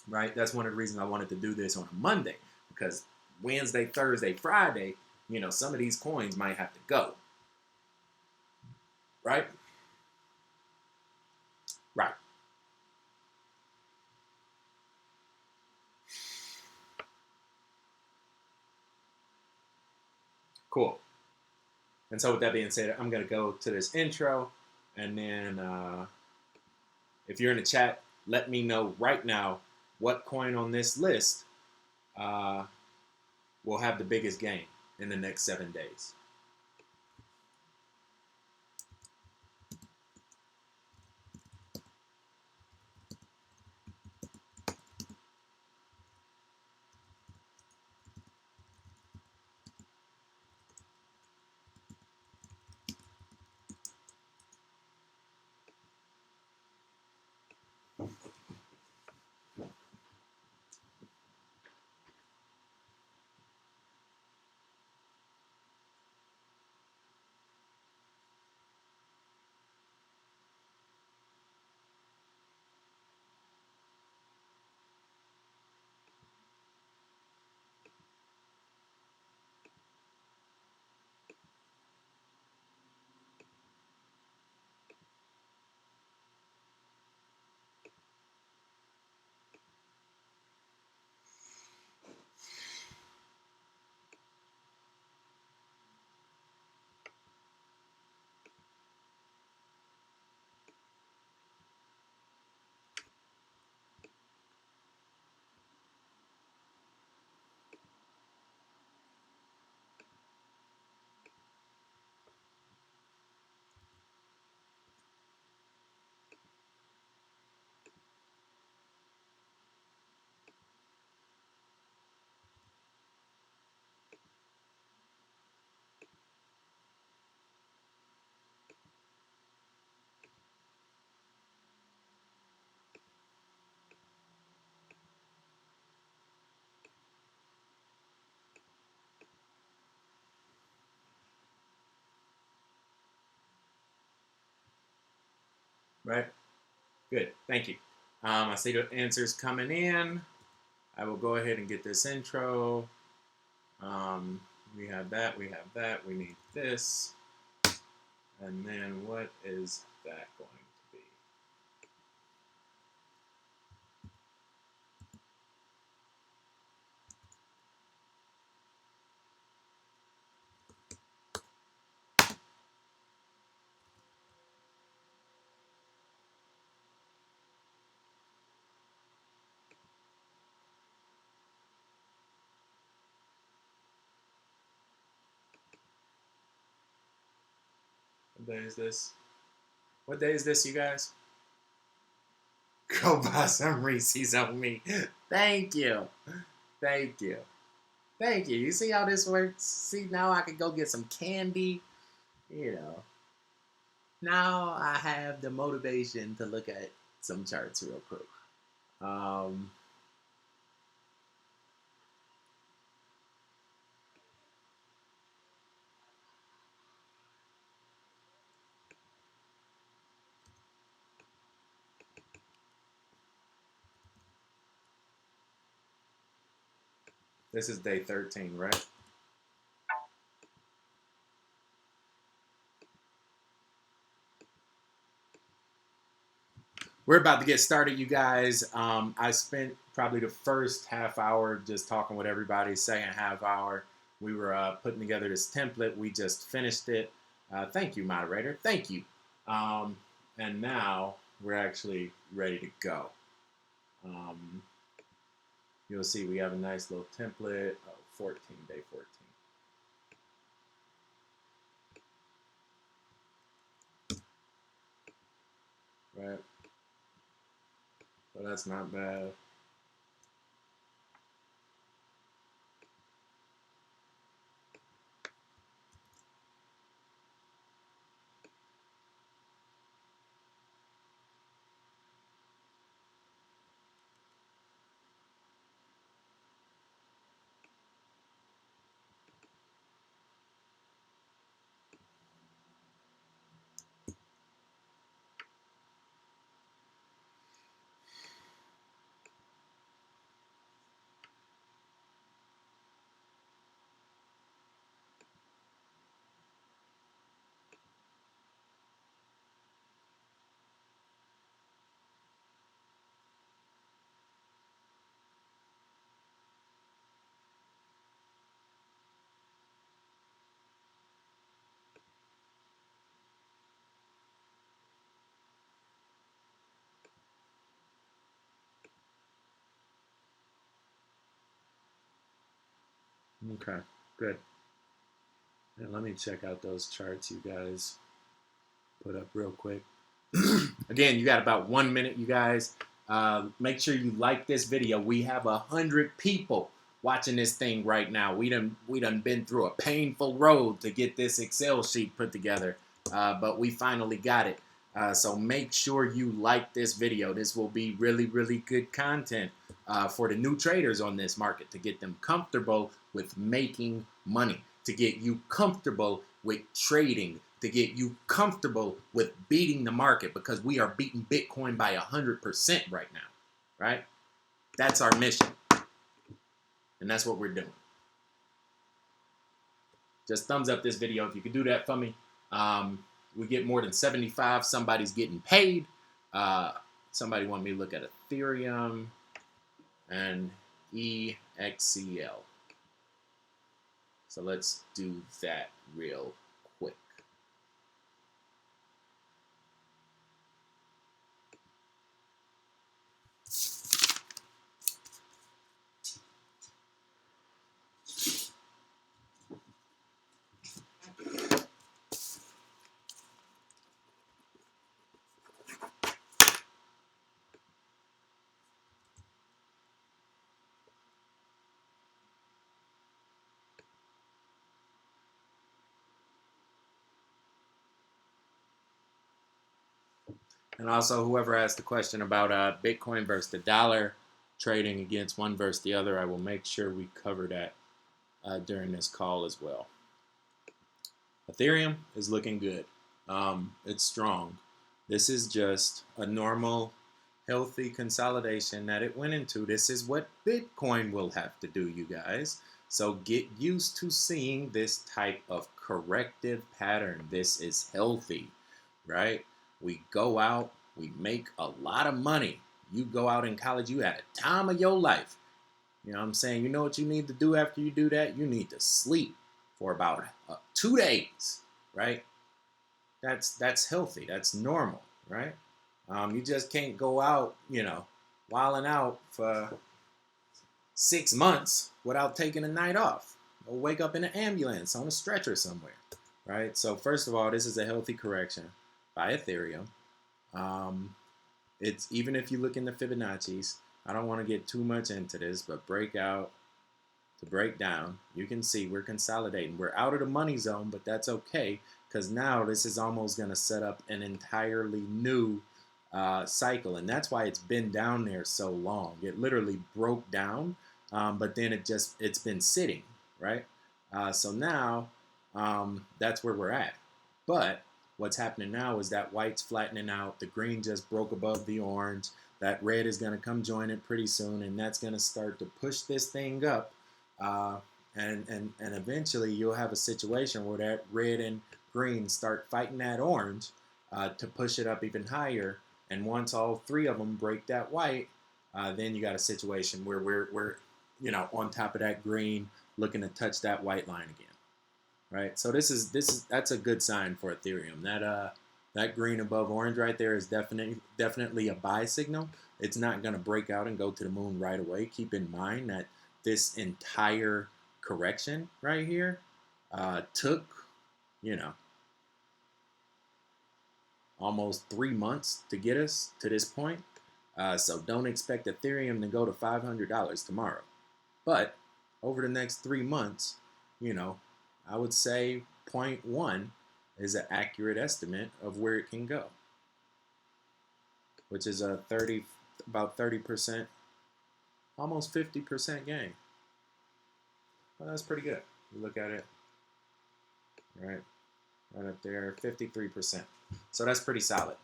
Right? That's one of the reasons I wanted to do this on a Monday, because Wednesday, Thursday, Friday, you know, some of these coins might have to go. Right? Right. Cool. And so with that being said, I'm going to go to this intro, and then if you're in the chat, let me know right now what coin on this list will have the biggest gain in the next 7 days. right? Good. Thank you. I see the answers coming in. I will go ahead and get this intro. We have that. We have that. We need this. And then what is that going to be? What day is this? What day is this, you guys? Go buy some Reese's on me. Thank you. Thank you. Thank you. You see how this works? See, now I can go get some candy. You know. Now I have the motivation to look at some charts real quick. Um, this is day 13, right? We're about to get started, you guys. I spent probably the first half hour just talking with everybody. Second half hour, we were putting together this template. We just finished it. Thank you, moderator. Thank you. And now we're actually ready to go. You'll see we have a nice little template. Oh, 14, day 14. Right? So that's not bad. Okay, good. And let me check out those charts you guys put up real quick. Again, you got about 1 minute, you guys. Make sure you like this video. We have 100 people watching this thing right now. We done been through a painful road to get this Excel sheet put together, but we finally got it. So make sure you like this video. This will be really, really good content for the new traders on this market to get them comfortable with making money, to get you comfortable with trading, to get you comfortable with beating the market, because we are beating Bitcoin by 100% right now, right? That's our mission, and that's what we're doing. Just thumbs up this video if you can do that for me. We get more than 75. Somebody's getting paid. Somebody want me to look at Ethereum and EXCL. So let's do that real quick. And also, whoever asked the question about Bitcoin versus the dollar trading against one versus the other, I will make sure we cover that during this call as well. Ethereum is looking good. It's strong. This is just a normal, healthy consolidation that it went into. This is what Bitcoin will have to do, you guys. So get used to seeing this type of corrective pattern. This is healthy, right? We go out, we make a lot of money. You go out in college, you had a time of your life. You know what I'm saying? You know what you need to do after you do that? You need to sleep for about 2 days, right? That's healthy. That's normal, right? You just can't go out, wilding out for 6 months without taking a night off or wake up in an ambulance on a stretcher somewhere, right? So first of all, this is a healthy correction by Ethereum. It's even if you look in the Fibonacci's, I don't want to get too much into this, but breakout to break down, you can see we're consolidating. We're out of the money zone, but that's okay because now this is almost going to set up an entirely new cycle, and that's why it's been down there so long. It literally broke down, but then it's been sitting, right? So now that's where we're at. But what's happening now is that white's flattening out. The green just broke above the orange. That red is going to come join it pretty soon, and that's going to start to push this thing up. And eventually you'll have a situation where that red and green start fighting that orange to push it up even higher. And once all three of them break that white, then you got a situation where we're on top of that green, looking to touch that white line again, right? So that's a good sign for Ethereum. That green above orange right there is definitely a buy signal. It's not going to break out and go to the moon right away. Keep in mind that this entire correction right here took, almost 3 months to get us to this point. So don't expect Ethereum to go to $500 tomorrow. But over the next 3 months, I would say 0.1 is an accurate estimate of where it can go, which is about 30%, almost 50% gain. Well, that's pretty good. You look at it, right up there, 53%. So that's pretty solid.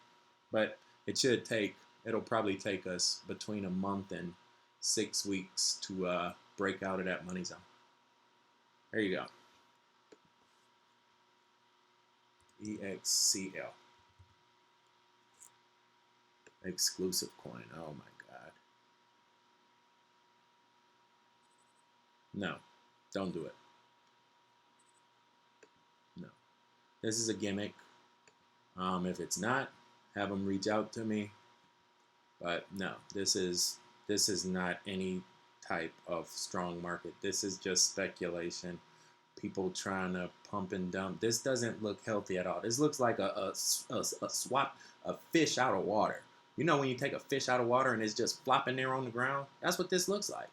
But it'll probably take us between a month and 6 weeks to break out of that money zone. There you go. EXCL. Exclusive coin. Oh my God. No, don't do it. No. This is a gimmick. If it's not, have them reach out to me. But no, this is not any type of strong market. This is just speculation. People trying to pump and dump. This doesn't look healthy at all. This looks like a fish out of water. You know when you take a fish out of water and it's just flopping there on the ground? That's what this looks like.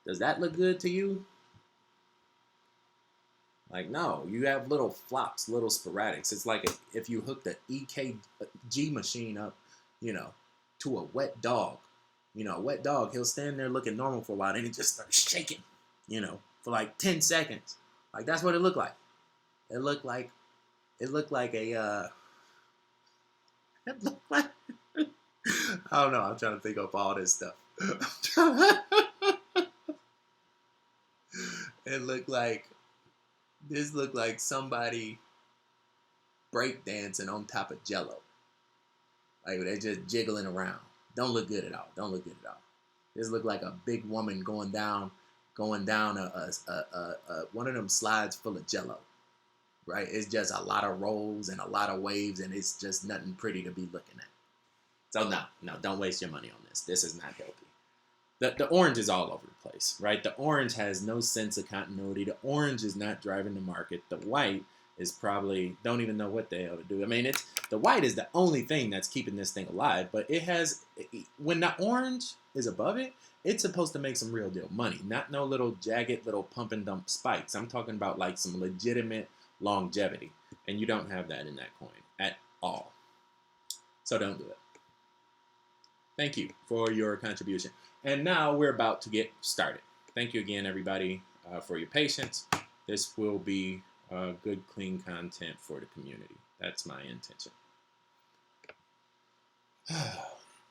Does that look good to you? Like, no, you have little flops, little sporadics. It's like if you hook the EKG machine up, to a wet dog. A wet dog, he'll stand there looking normal for a while, and he just starts shaking, for like 10 seconds. Like, that's what it looked like. It looked like a, it looked like, I don't know, I'm trying to think of all this stuff. This looked like somebody breakdancing on top of Jello. Like they're just jiggling around. Don't look good at all. This looked like a big woman going down a one of them slides full of Jello. Right? It's just a lot of rolls and a lot of waves, and it's just nothing pretty to be looking at. So no, don't waste your money on this. This is not healthy. The orange is all over the place, right? The orange has no sense of continuity. The orange is not driving the market. The white is probably don't even know what the hell to do. I mean, the white is the only thing that's keeping this thing alive. But when the orange is above it, it's supposed to make some real deal money, not no little jagged little pump and dump spikes. I'm talking about like some legitimate longevity, and you don't have that in that coin at all. So don't do it. Thank you for your contribution. And now we're about to get started. Thank you again, everybody, for your patience. This will be good, clean content for the community. That's my intention.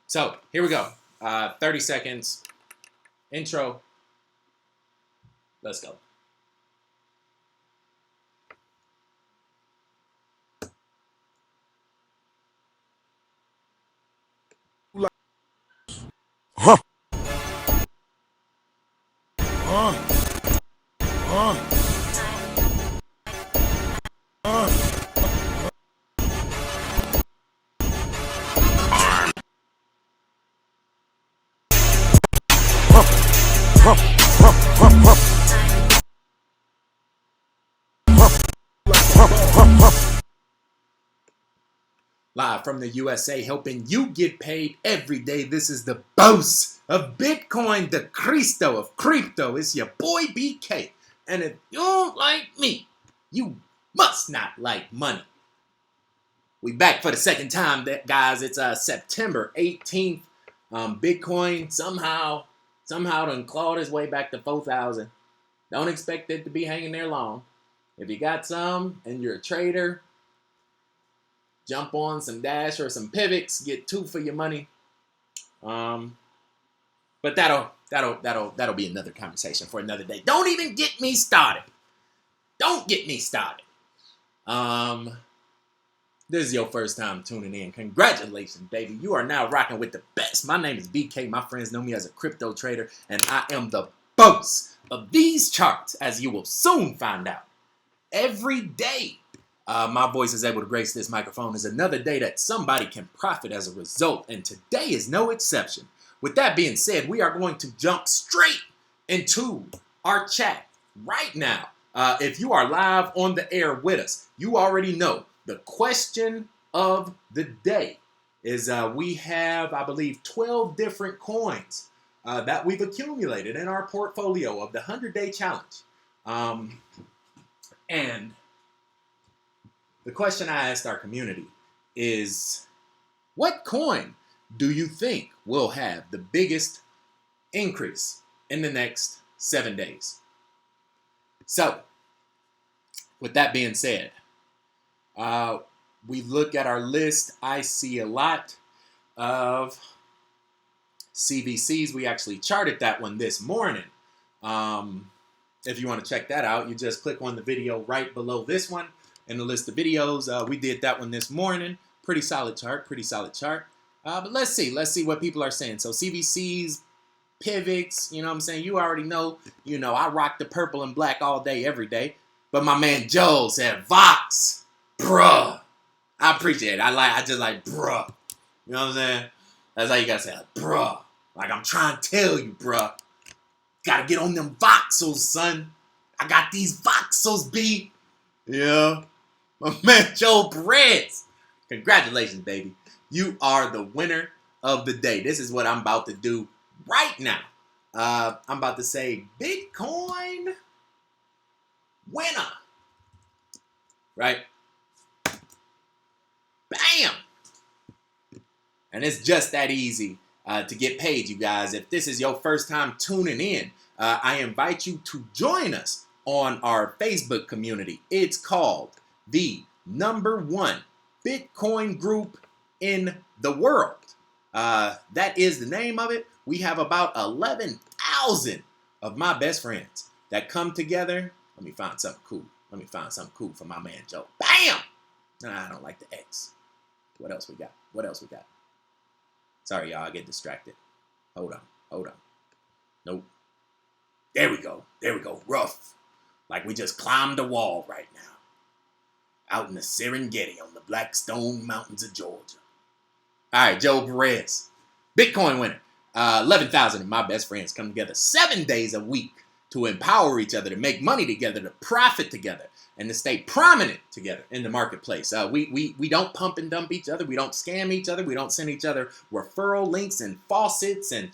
So here we go. 30 seconds. Intro. Let's go. Live from the USA, helping you get paid every day. This is the boss of Bitcoin, the Cristo of crypto. It's your boy BK. And if you don't like me, you must not like money. We back for the second time, guys. It's September 18th. Bitcoin somehow done clawed his way back to 4,000. Don't expect it to be hanging there long. If you got some and you're a trader, jump on some Dash or some Pivots, get 2 for your money. But that'll be another conversation for another day. Don't even get me started. Don't get me started. This is your first time tuning in. Congratulations, baby. You are now rocking with the best. My name is BK. My friends know me as a crypto trader, and I am the boss of these charts, as you will soon find out. Every day, my voice is able to grace this microphone is another day that somebody can profit as a result, and today is no exception. With that being said, we are going to jump straight into our chat right now. If you are live on the air with us, you already know the question of the day is we have, I believe, 12 different coins that we've accumulated in our portfolio of the 100-day challenge. And the question I asked our community is, what coin do you think will have the biggest increase in the next 7 days? So, with that being said, we look at our list. I see a lot of CVCs. We actually charted that one this morning. If you want to check that out, you just click on the video right below this one in the list of videos. We did that one this morning. Pretty solid chart. But let's see what people are saying. So CVCs, pivots, you know what I'm saying? You already know, I rock the purple and black all day, every day. But my man Joel said, Vox, bruh. I appreciate it. I just like, bruh. You know what I'm saying? That's how you gotta say it, bruh. Like I'm trying to tell you, bruh. Gotta get on them voxels, son. I got these voxels, B. Yeah. My man Joel Perez. Congratulations, baby. You are the winner of the day. This is what I'm about to do right now. I'm about to say Bitcoin winner. Right? Bam! And it's just that easy to get paid, you guys. If this is your first time tuning in, I invite you to join us on our Facebook community. It's called the #1 Bitcoin group in the world. That is the name of it. We have about 11,000 of my best friends that come together. Let me find something cool for my man Joe. Bam! Nah, I don't like the X. What else we got? Sorry, y'all, I get distracted. Hold on. Nope. There we go. Rough. Like we just climbed a wall right now. Out in the Serengeti on the Blackstone Mountains of Georgia. All right, Joe Perez. Bitcoin winner. 11,000 of my best friends come together 7 days a week to empower each other, to make money together, to profit together, and to stay prominent together in the marketplace. We don't pump and dump each other. We don't scam each other. We don't send each other referral links and faucets and,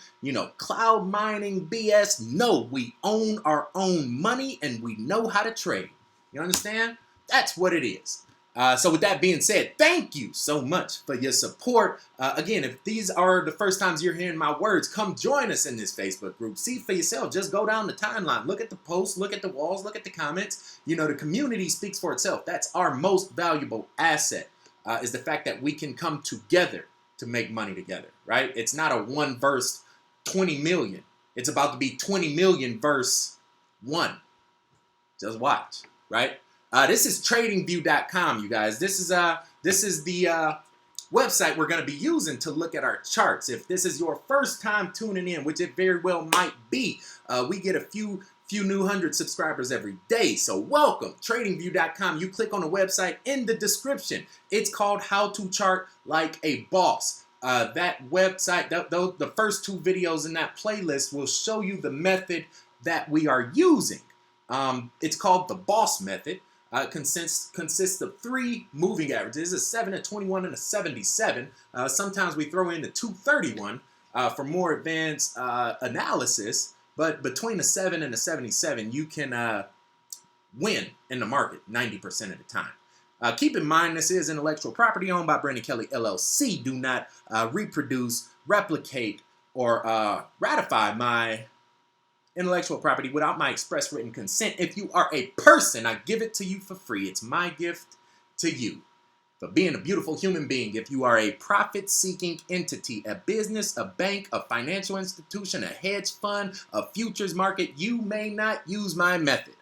cloud mining BS. No, we own our own money and we know how to trade. You understand? That's what it is. So with that being said, thank you so much for your support. Again, if these are the first times you're hearing my words, come join us in this Facebook group. See for yourself. Just go down the timeline. Look at the posts. Look at the walls. Look at the comments. You know, the community speaks for itself. That's our most valuable asset, is the fact that we can come together to make money together, right? It's not a 1 versus 20 million. It's about to be 20 million versus 1. Just watch, right? This is tradingview.com, you guys. This is the website we're going to be using to look at our charts. If this is your first time tuning in, which it very well might be, we get a few new 100 subscribers every day. So welcome, tradingview.com. You click on the website in the description. It's called How to Chart Like a Boss. That website, the first 2 videos in that playlist will show you the method that we are using. It's called the Boss Method. Consists of 3 moving averages, a 7, a 21, and a 77. Sometimes we throw in the 231 for more advanced analysis. But between the 7 and the 77, you can win in the market 90% of the time. Keep in mind, this is intellectual property owned by Brandon Kelly, LLC. Do not reproduce, replicate, or ratify my intellectual property without my express written consent. If you are a person, I give it to you for free. It's my gift to you for being a beautiful human being. If you are a profit-seeking entity, a business, a bank, a financial institution, a hedge fund, a futures market, you may not use my method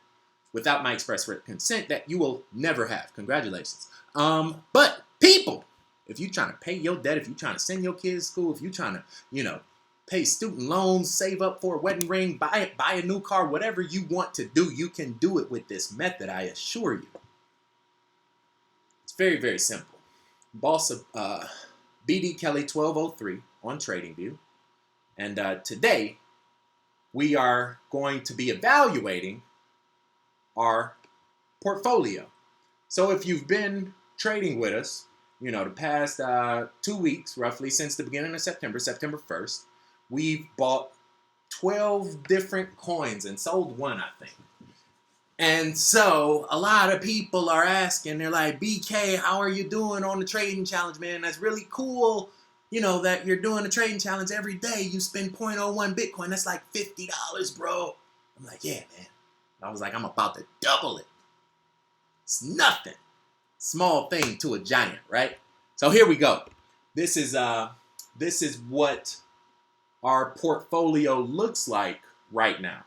without my express written consent that you will never have. Congratulations. But people, if you're trying to pay your debt, if you're trying to send your kids to school, if you're trying to, pay student loans, save up for a wedding ring, buy a new car, whatever you want to do, you can do it with this method, I assure you. It's very, very simple. Boss of BD Kelly 1203 on TradingView. And today, we are going to be evaluating our portfolio. So if you've been trading with us, the past 2 weeks, roughly, since the beginning of September 1st, we've bought 12 different coins and sold 1, I think. And so a lot of people are asking, they're like, BK, how are you doing on the trading challenge, man? That's really cool, that you're doing the trading challenge every day. You spend 0.01 Bitcoin. That's like $50, bro. I'm like, yeah, man. I was like, I'm about to double it. It's nothing. Small thing to a giant, right? So here we go. This is what our portfolio looks like right now.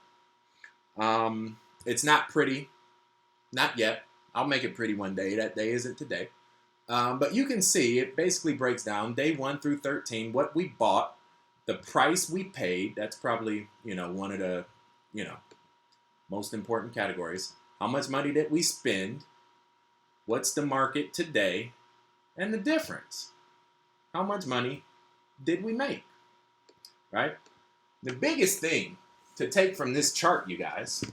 It's not pretty, not yet. I'll make it pretty one day. That day isn't today. But you can see it basically breaks down day 1 through 13, what we bought, the price we paid. That's probably, one of the, most important categories. How much money did we spend? What's the market today? And the difference. How much money did we make? Right? The biggest thing to take from this chart, you guys,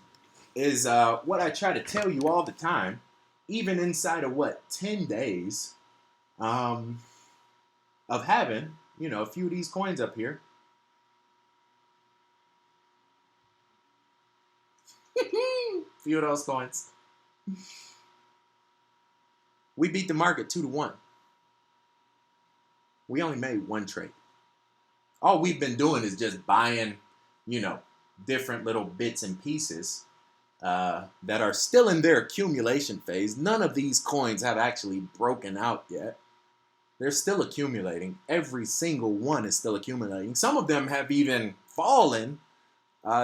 is what I try to tell you all the time, even inside of 10 days of having, a few of these coins up here. Few of those coins. We beat the market 2-1. We only made 1 trade. All we've been doing is just buying, different little bits and pieces that are still in their accumulation phase. None of these coins have actually broken out yet. They're still accumulating. Every single one is still accumulating. Some of them have even fallen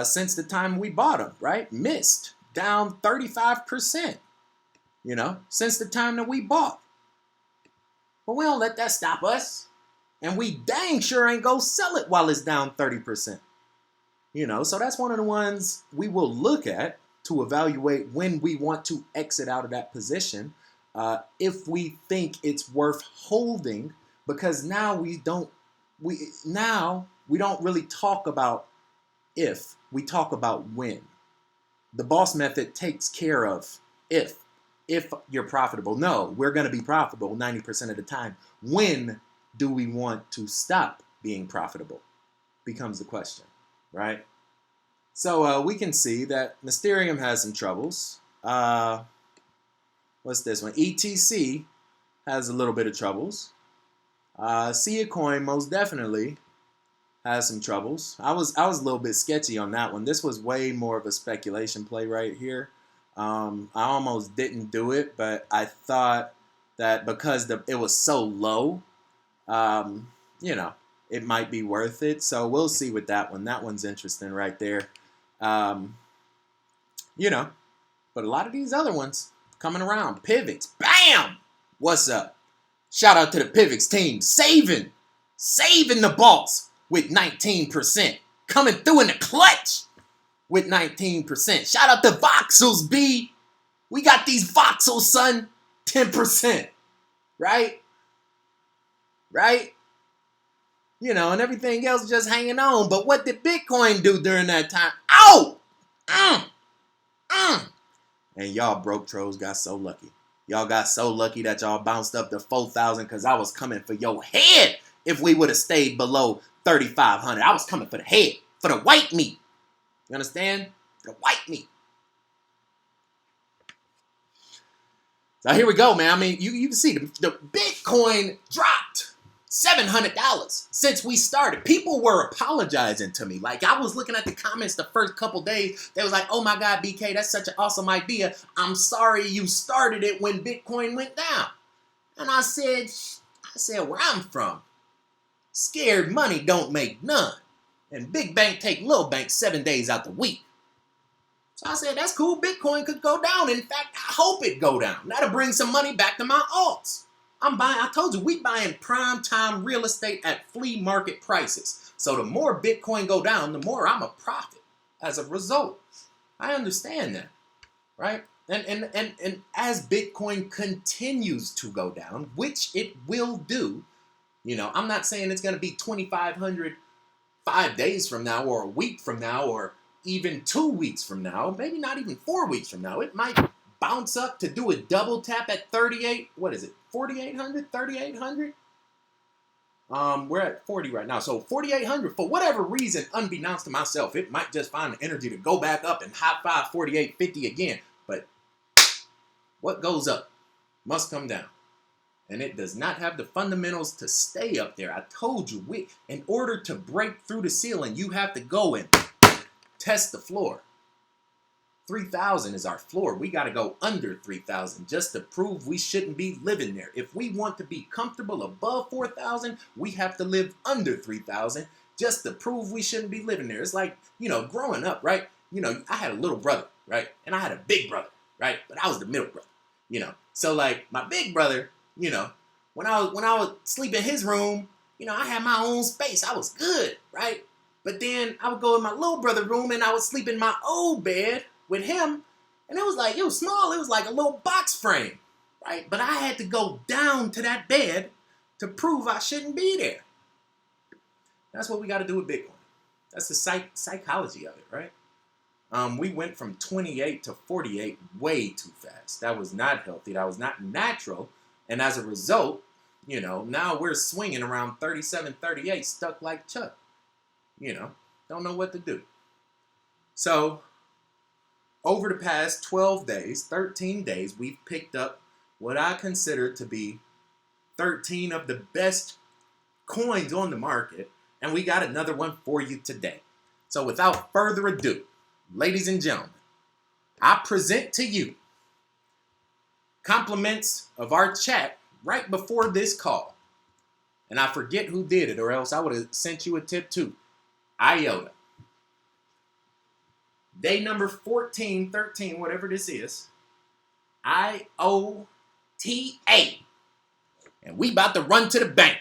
since the time we bought them, right? Missed. Down 35%, since the time that we bought. But we don't let that stop us. And we dang sure ain't go sell it while it's down 30%. So that's one of the ones we will look at to evaluate when we want to exit out of that position. If we think it's worth holding, because now we don't really talk about if, we talk about when. The boss method takes care of if you're profitable. No, we're going to be profitable 90% of the time. When do we want to stop being profitable? Becomes the question, right? So we can see that Mysterium has some troubles. What's this one? ETC has a little bit of troubles. See a coin most definitely has some troubles. I was a little bit sketchy on that one. This was way more of a speculation play right here. I almost didn't do it, but I thought that because it was so low, you know, it might be worth it. So we'll see with that one. That one's interesting right there. You know, but a lot of these other ones coming around. Pivots, bam! What's up? Shout out to the Pivots team, saving the boss with 19%. Coming through in the clutch with 19%. Shout out to Voxels, B. We got these Voxels, son. 10%. Right? Right? You know, and everything else just hanging on. But what did Bitcoin do during that time? Oh! And y'all broke trolls got so lucky. Y'all got so lucky that y'all bounced up to 4,000 because I was coming for your head if we would have stayed below 3,500. I was coming for the head, for the white meat. You understand? The white meat. So here we go, man. I mean, you can see the Bitcoin dropped $700 since we started. People were apologizing to me. Like, I was looking at the comments the first couple days. They was like, oh my God, BK, that's such an awesome idea. I'm sorry you started it when Bitcoin went down. And I said, where I'm from, scared money don't make none. And big bank take little bank 7 days out the week. So I said, that's cool. Bitcoin could go down. In fact, I hope it go down. That'll bring some money back to my alts. I told you, we buying prime time real estate at flea market prices. So the more Bitcoin go down, the more I'm a profit as a result. I understand that, right? And as Bitcoin continues to go down, which it will do, you know, I'm not saying it's going to be 2,500 5 days from now or a week from now or even 2 weeks from now, maybe not even 4 weeks from now. It might bounce up to do a double tap at 38. What is it? 4,800, 3,800? We're at 40 right now. So 4,800, for whatever reason, unbeknownst to myself, it might just find the energy to go back up and high five 48.50 again. But what goes up must come down. And it does not have the fundamentals to stay up there. I told you, in order to break through the ceiling, you have to go and test the floor. 3,000 is our floor. We got to go under 3,000 just to prove we shouldn't be living there. If we want to be comfortable above 4,000, we have to live under 3,000 just to prove we shouldn't be living there. It's like, you know, growing up, right? You know, I had a little brother, right? And I had a big brother, right? But I was the middle brother, you know. So like my big brother, you know, when I would sleep in his room, you know, I had my own space. I was good, right? But then I would go in my little brother's room and I would sleep in my old bed with him, and it was small. It was like a little box frame, right? But I had to go down to that bed to prove I shouldn't be there. That's what we got to do with Bitcoin. That's the psychology of it, right? We went from 28 to 48 way too fast. That was not healthy. That was not natural. And as a result, you know, now we're swinging around 37, 38, stuck like Chuck. You know, don't know what to do. So over the past 12 days, 13 days, we've picked up what I consider to be 13 of the best coins on the market, and we got another one for you today. So without further ado, ladies and gentlemen, I present to you compliments of our chat right before this call. And I forget who did it, or else I would have sent you a tip too. IOTA. Day number 14, 13, whatever this is. IOTA. And we about to run to the bank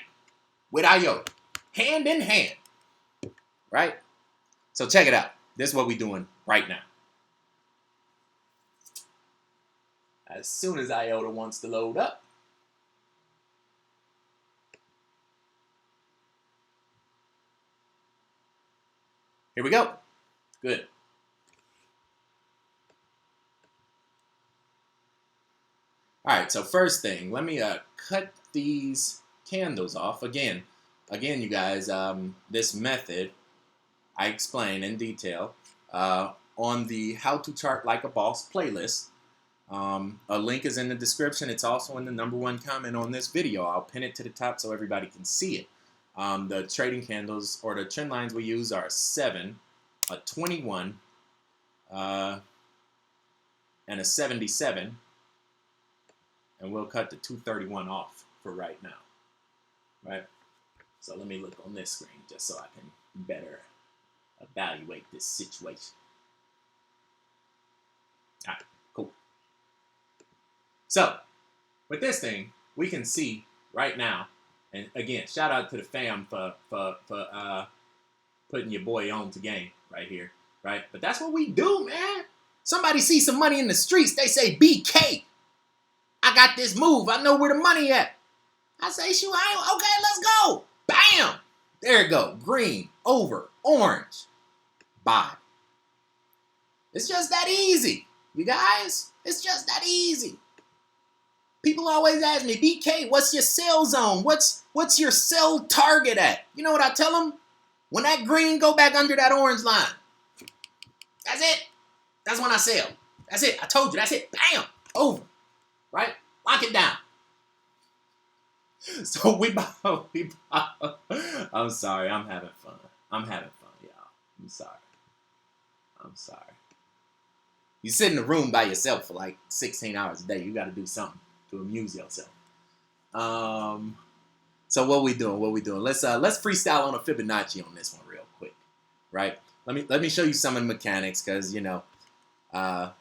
with IOTA. Hand in hand. Right? So check it out. This is what we're doing right now. As soon as IOTA wants to load up. Here we go. Good. All right, so first thing, let me cut these candles off. Again, you guys, this method I explain in detail on the How to Chart Like a Boss playlist. A link is in the description. It's also in the #1 comment on this video. I'll pin it to the top so everybody can see it. The trading candles or the trend lines we use are a 7, a 21, and a 77. And we'll cut the 231 off for right now. Right? So let me look on this screen just so I can better evaluate this situation. All right, cool. So with this thing, we can see right now, and again, shout out to the fam for putting your boy on to game right here, right? But that's what we do, man. Somebody sees some money in the streets, they say, BK, I got this move. I know where the money at. I say, shoot, okay, let's go. Bam! There it go. Green, over, orange, buy. It's just that easy, you guys. It's just that easy. People always ask me, BK, what's your sell zone? What's your sell target at? You know what I tell them? When that green go back under that orange line. That's it. That's when I sell. That's it. I told you. That's it. Bam. Over. Right? Lock it down. So we bought. I'm sorry. I'm having fun. I'm having fun, y'all. I'm sorry. You sit in the room by yourself for like 16 hours a day. You got to do something to amuse yourself. So what we doing? Let's freestyle on a Fibonacci on this one real quick, right? Let me show you some of the mechanics, because you know,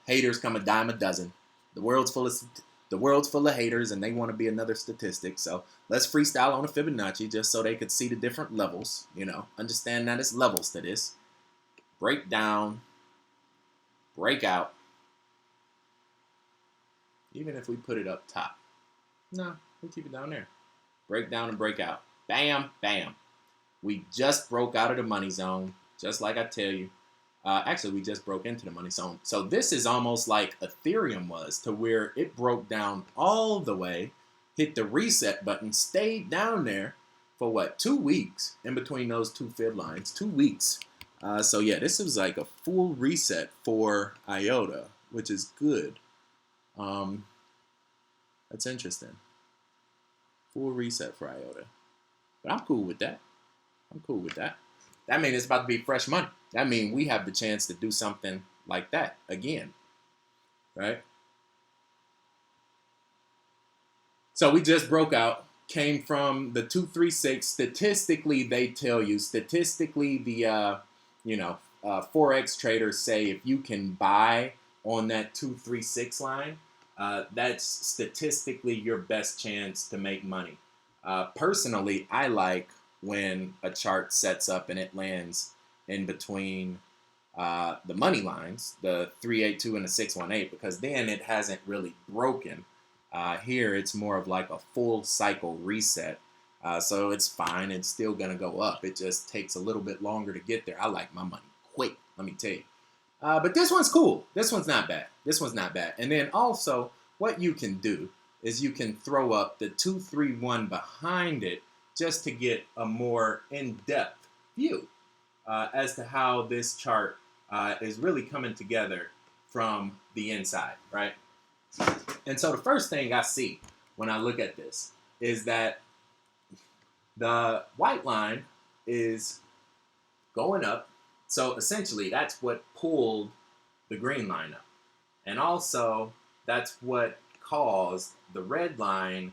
haters come a dime a dozen. The world's full of haters, and they want to be another statistic. So let's freestyle on a Fibonacci just so they could see the different levels. You know, understand that it's levels to this. Break down, break out. Even if we put it up top, no, we keep it down there. Break down and break out. Bam, bam. We just broke out of the money zone, just like I tell you. Actually, we just broke into the money zone. So this is almost like Ethereum was, to where it broke down all the way, hit the reset button, stayed down there for what, 2 weeks in between those two fib lines, 2 weeks. So yeah, this is like a full reset for IOTA, which is good. That's interesting. Full reset for IOTA. But I'm cool with that. That means it's about to be fresh money. That means we have the chance to do something like that again. Right? So we just broke out. Came from the 236. Statistically, they tell you. Statistically, the Forex traders say if you can buy on that 236 line, that's statistically your best chance to make money. Personally, I like when a chart sets up and it lands in between the money lines, the 382 and the 618, because then it hasn't really broken. Here, it's more of like a full cycle reset. So it's fine. It's still going to go up. It just takes a little bit longer to get there. I like my money quick, let me tell you. But this one's cool. This one's not bad. And then also, what you can do is you can throw up the 231 behind it just to get a more in-depth view as to how this chart is really coming together from the inside, right? And so the first thing I see when I look at this is that the white line is going up. So essentially, that's what pulled the green line up. And also, that's what caused the red line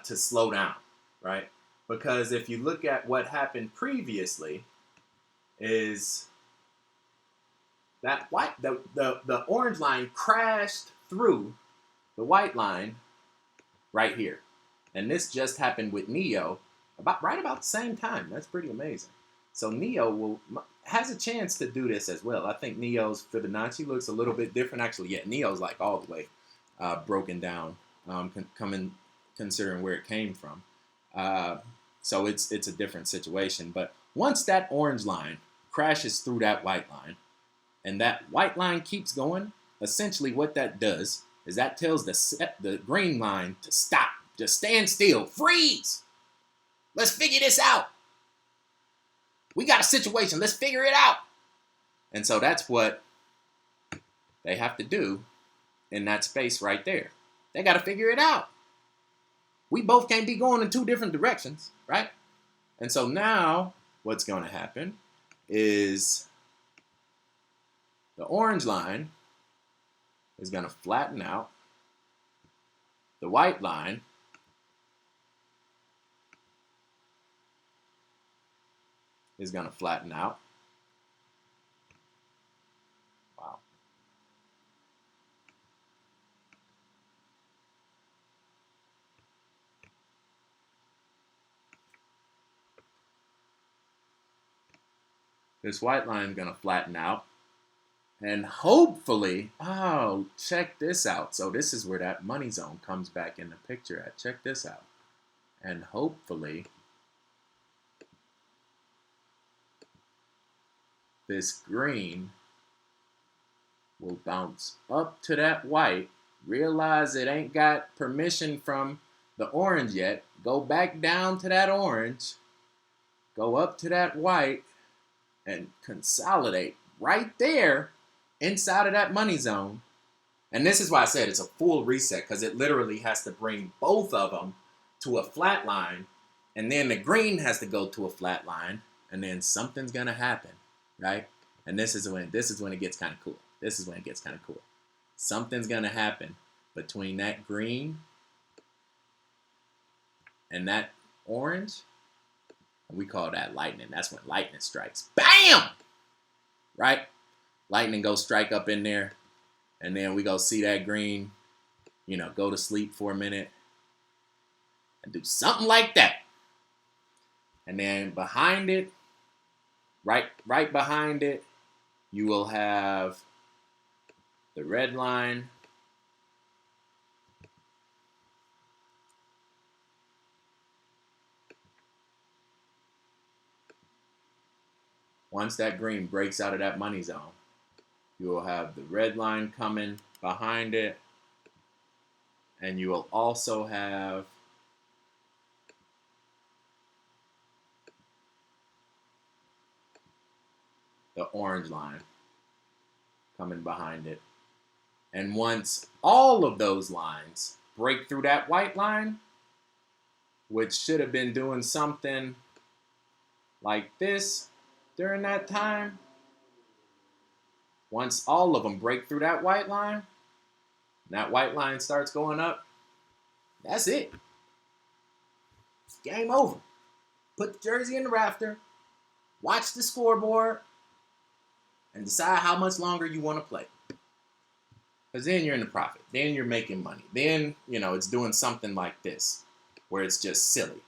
to slow down, right? Because if you look at what happened previously, is that the orange line crashed through the white line right here. And this just happened with Neo right about the same time. That's pretty amazing. So Neo has a chance to do this as well. I think Neo's Fibonacci looks a little bit different. Actually, yeah, Neo's like all the way broken down, considering where it came from. So it's a different situation. But once that orange line crashes through that white line, and that white line keeps going, essentially what that does is that tells the green line to stop. Just stand still. Freeze! Let's figure this out. We got a situation. Let's figure it out. And so that's what they have to do in that space right there. They got to figure it out. We both can't be going in two different directions, right? And so now what's going to happen is the orange line is going to flatten out. The white line is going to flatten out. Wow. This white line is going to flatten out. And hopefully, oh, check this out. So this is where that money zone comes back in the picture at. Check this out. And hopefully, this green will bounce up to that white, realize it ain't got permission from the orange yet, go back down to that orange, go up to that white, and consolidate right there inside of that money zone. And this is why I said it's a full reset, because it literally has to bring both of them to a flat line, and then the green has to go to a flat line, and then something's gonna happen, right? And this is when it gets kind of cool. This is when it gets kind of cool. Something's gonna happen between that green and that orange. And we call that lightning. That's when lightning strikes. Bam! Right? Lightning goes strike up in there, and then we go see that green, go to sleep for a minute and do something like that. And then behind it, right behind it, you will have the red line. Once that green breaks out of that money zone, you will have the red line coming behind it, and you will also have the orange line coming behind it. And once all of those lines break through that white line, which should have been doing something like this during that time, once all of them break through that white line, and that white line starts going up, that's it. It's game over. Put the jersey in the rafter, watch the scoreboard, and decide how much longer you want to play. Because then you're in the profit. Then you're making money. Then, it's doing something like this, where it's just silly,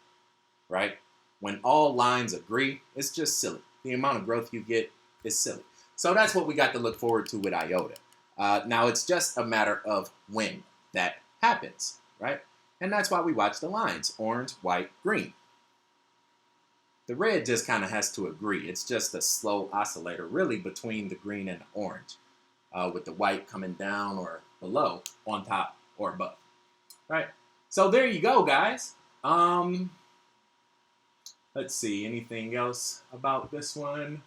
right? When all lines agree, it's just silly. The amount of growth you get is silly. So that's what we got to look forward to with IOTA. Now, it's just a matter of when that happens, right? And that's why we watch the lines, orange, white, green. The red just kind of has to agree. It's just a slow oscillator, really, between the green and the orange, with the white coming down or below, on top or above, right? So there you go, guys. Let's see, anything else about this one?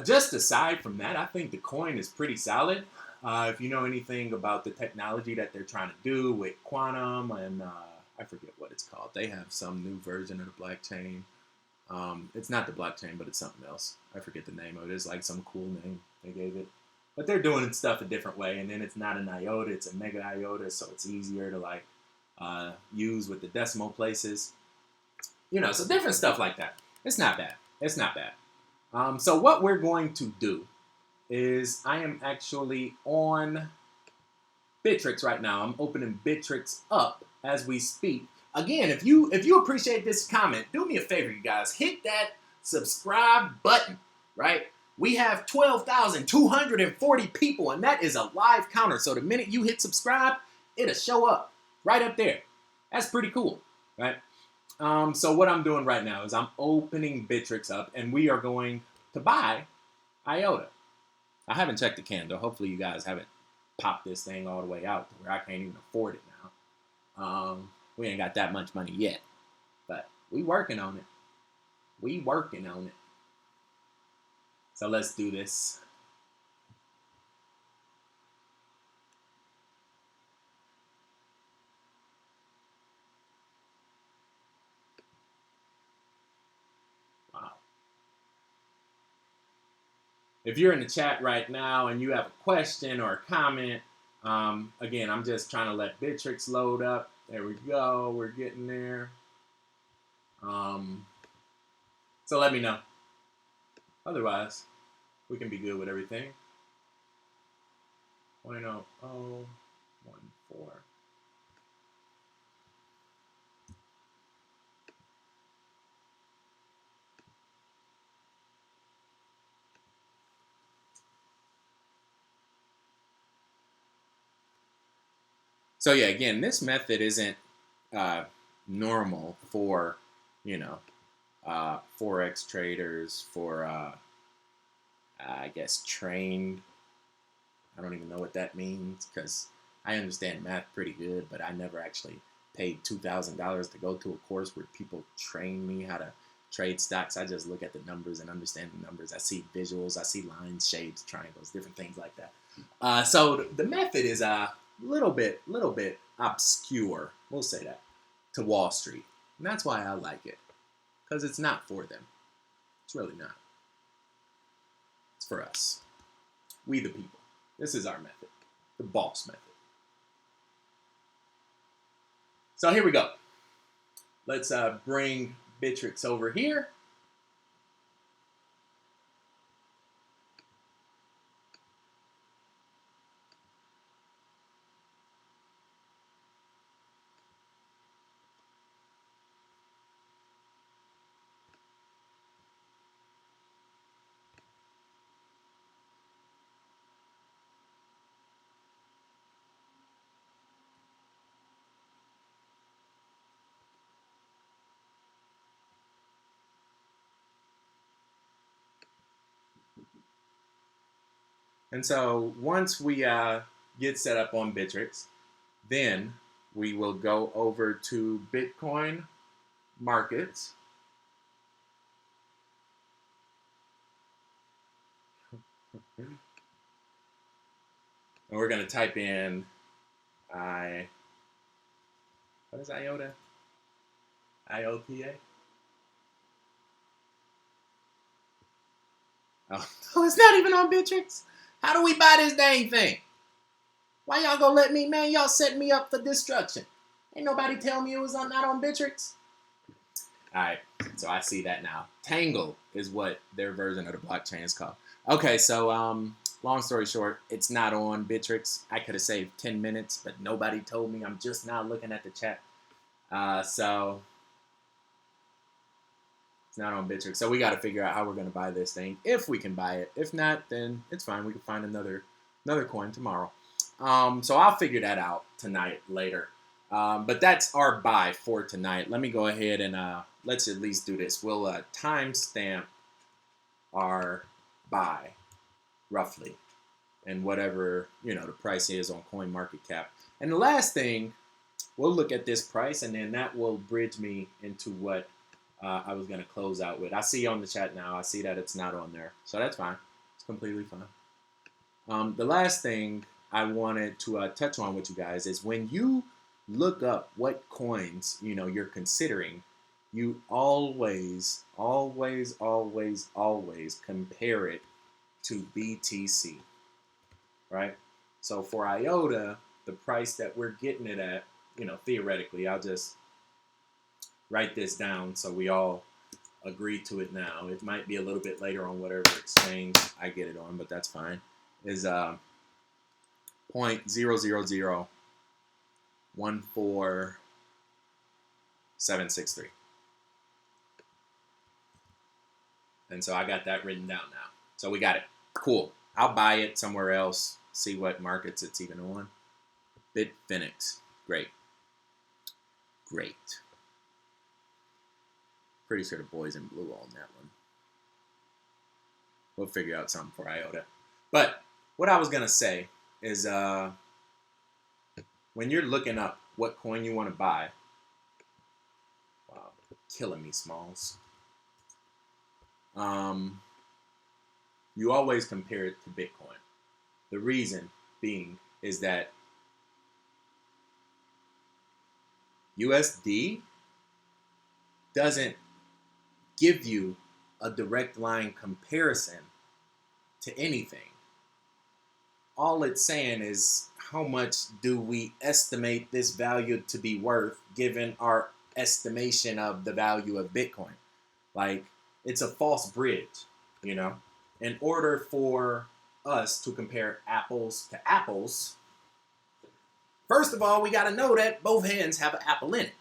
Just aside from that, I think the coin is pretty solid. If you know anything about the technology that they're trying to do with quantum and I forget what it's called. They have some new version of the blockchain. It's not the blockchain, but it's something else. I forget the name of it. It's like some cool name they gave it. But they're doing stuff a different way, and then it's not an IOTA, it's a mega IOTA, so it's easier to use with the decimal places. So different stuff like that. It's not bad. It's not bad. So what we're going to do is I am actually on Bittrex right now. I'm opening Bittrex up as we speak. Again, if you appreciate this comment, do me a favor, you guys. Hit that subscribe button, right? We have 12,240 people, and that is a live counter. So the minute you hit subscribe, it'll show up right up there. That's pretty cool, right? So what I'm doing right now is I'm opening Bittrex up, and we are going to buy IOTA. I haven't checked the candle. Hopefully you guys haven't popped this thing all the way out to where I can't even afford it now. We ain't got that much money yet, but we working on it. We working on it. So let's do this. if you're in the chat right now and you have a question or a comment, again, I'm just trying to let Bittrex load up. There we go. We're getting there. So let me know. Otherwise, we can be good with everything. 0.0014. So yeah, again, this method isn't normal for, you know, forex traders, for I guess trained. I don't even know what that means, because I understand math pretty good, but I never actually paid $2,000 to go to a course where people train me how to trade stocks. I just look at the numbers and understand the numbers. I see visuals, I see lines, shapes, triangles, different things like that. So the method is a little bit obscure, we'll say that, to Wall Street. And that's why I like it, because it's not for them. It's really not. It's for us. We the people. This is our method. The boss method. So here we go. Let's bring Bittrex over here. And so once we get set up on Bittrex, then we will go over to Bitcoin markets. And we're going to type in what is IOTA? IOTA? Oh, it's not even on Bittrex. How do we buy this dang thing? Why y'all gonna let me, man? Y'all set me up for destruction. Ain't nobody tell me it was not on Bittrex. All right, so I see that now. Tangle is what their version of the blockchain is called. Okay, so long story short, it's not on Bittrex. I could have saved 10 minutes, but nobody told me. I'm just now looking at the chat. So it's not on Bittrex. So we got to figure out how we're going to buy this thing, if we can buy it. If not, then it's fine. We can find another coin tomorrow. So I'll figure that out tonight, later. But that's our buy for tonight. Let me go ahead and let's at least do this. We'll timestamp our buy, roughly, and whatever, you know, the price is on CoinMarketCap. And the last thing, we'll look at this price, and then that will bridge me into what I was going to close out with. I see on the chat now, I see that it's not on there. So that's fine. It's completely fine. The last thing I wanted to touch on with you guys is when you look up what coins, you know, you're considering, you always compare it to BTC, right? So for IOTA, the price that we're getting it at, you know, theoretically, I'll just write this down so we all agree to it now. It might be a little bit later on whatever exchange I get it on, but that's fine. Is 0.00014763. And so I got that written down now. So we got it. Cool. I'll buy it somewhere else, see what markets it's even on. Bitfinex. Great. Pretty sure the boys in blue on that one. We'll figure out something for IOTA. But what I was going to say is when you're looking up what coin you want to buy, wow, killing me, Smalls. You always compare it to Bitcoin. The reason being is that USD doesn't give you a direct line comparison to anything. All it's saying is how much do we estimate this value to be worth given our estimation of the value of Bitcoin. Like, it's a false bridge, you know. In order for us to compare apples to apples, first of all, we got to know that both hands have an apple in it.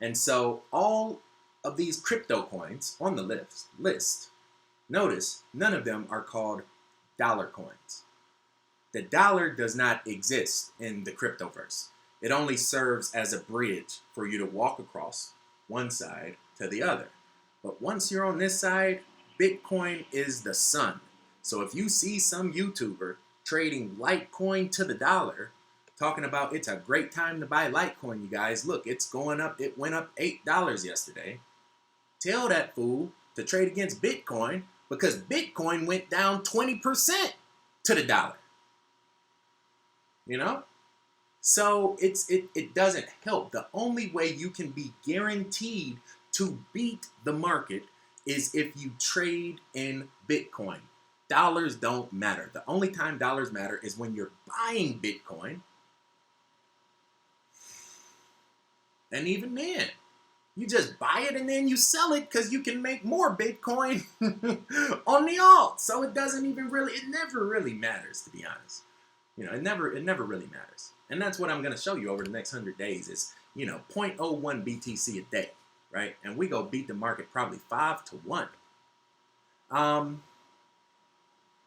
And so all of these crypto coins on the list, notice none of them are called dollar coins. The dollar does not exist in the cryptoverse. It only serves as a bridge for you to walk across one side to the other. But once you're on this side, Bitcoin is the sun. So if you see some YouTuber trading Litecoin to the dollar, talking about it's a great time to buy Litecoin, you guys, look, it's going up. It went up $8 yesterday. Tell that fool to trade against Bitcoin because Bitcoin went down 20% to the dollar. You know? So it doesn't help. The only way you can be guaranteed to beat the market is if you trade in Bitcoin. Dollars don't matter. The only time dollars matter is when you're buying Bitcoin. And even then, you just buy it and then you sell it because you can make more Bitcoin on the alt. So it never really matters, to be honest. You know, it never really matters. And that's what I'm going to show you over the next 100 days is, 0.01 BTC a day, right? And we go beat the market probably 5-1.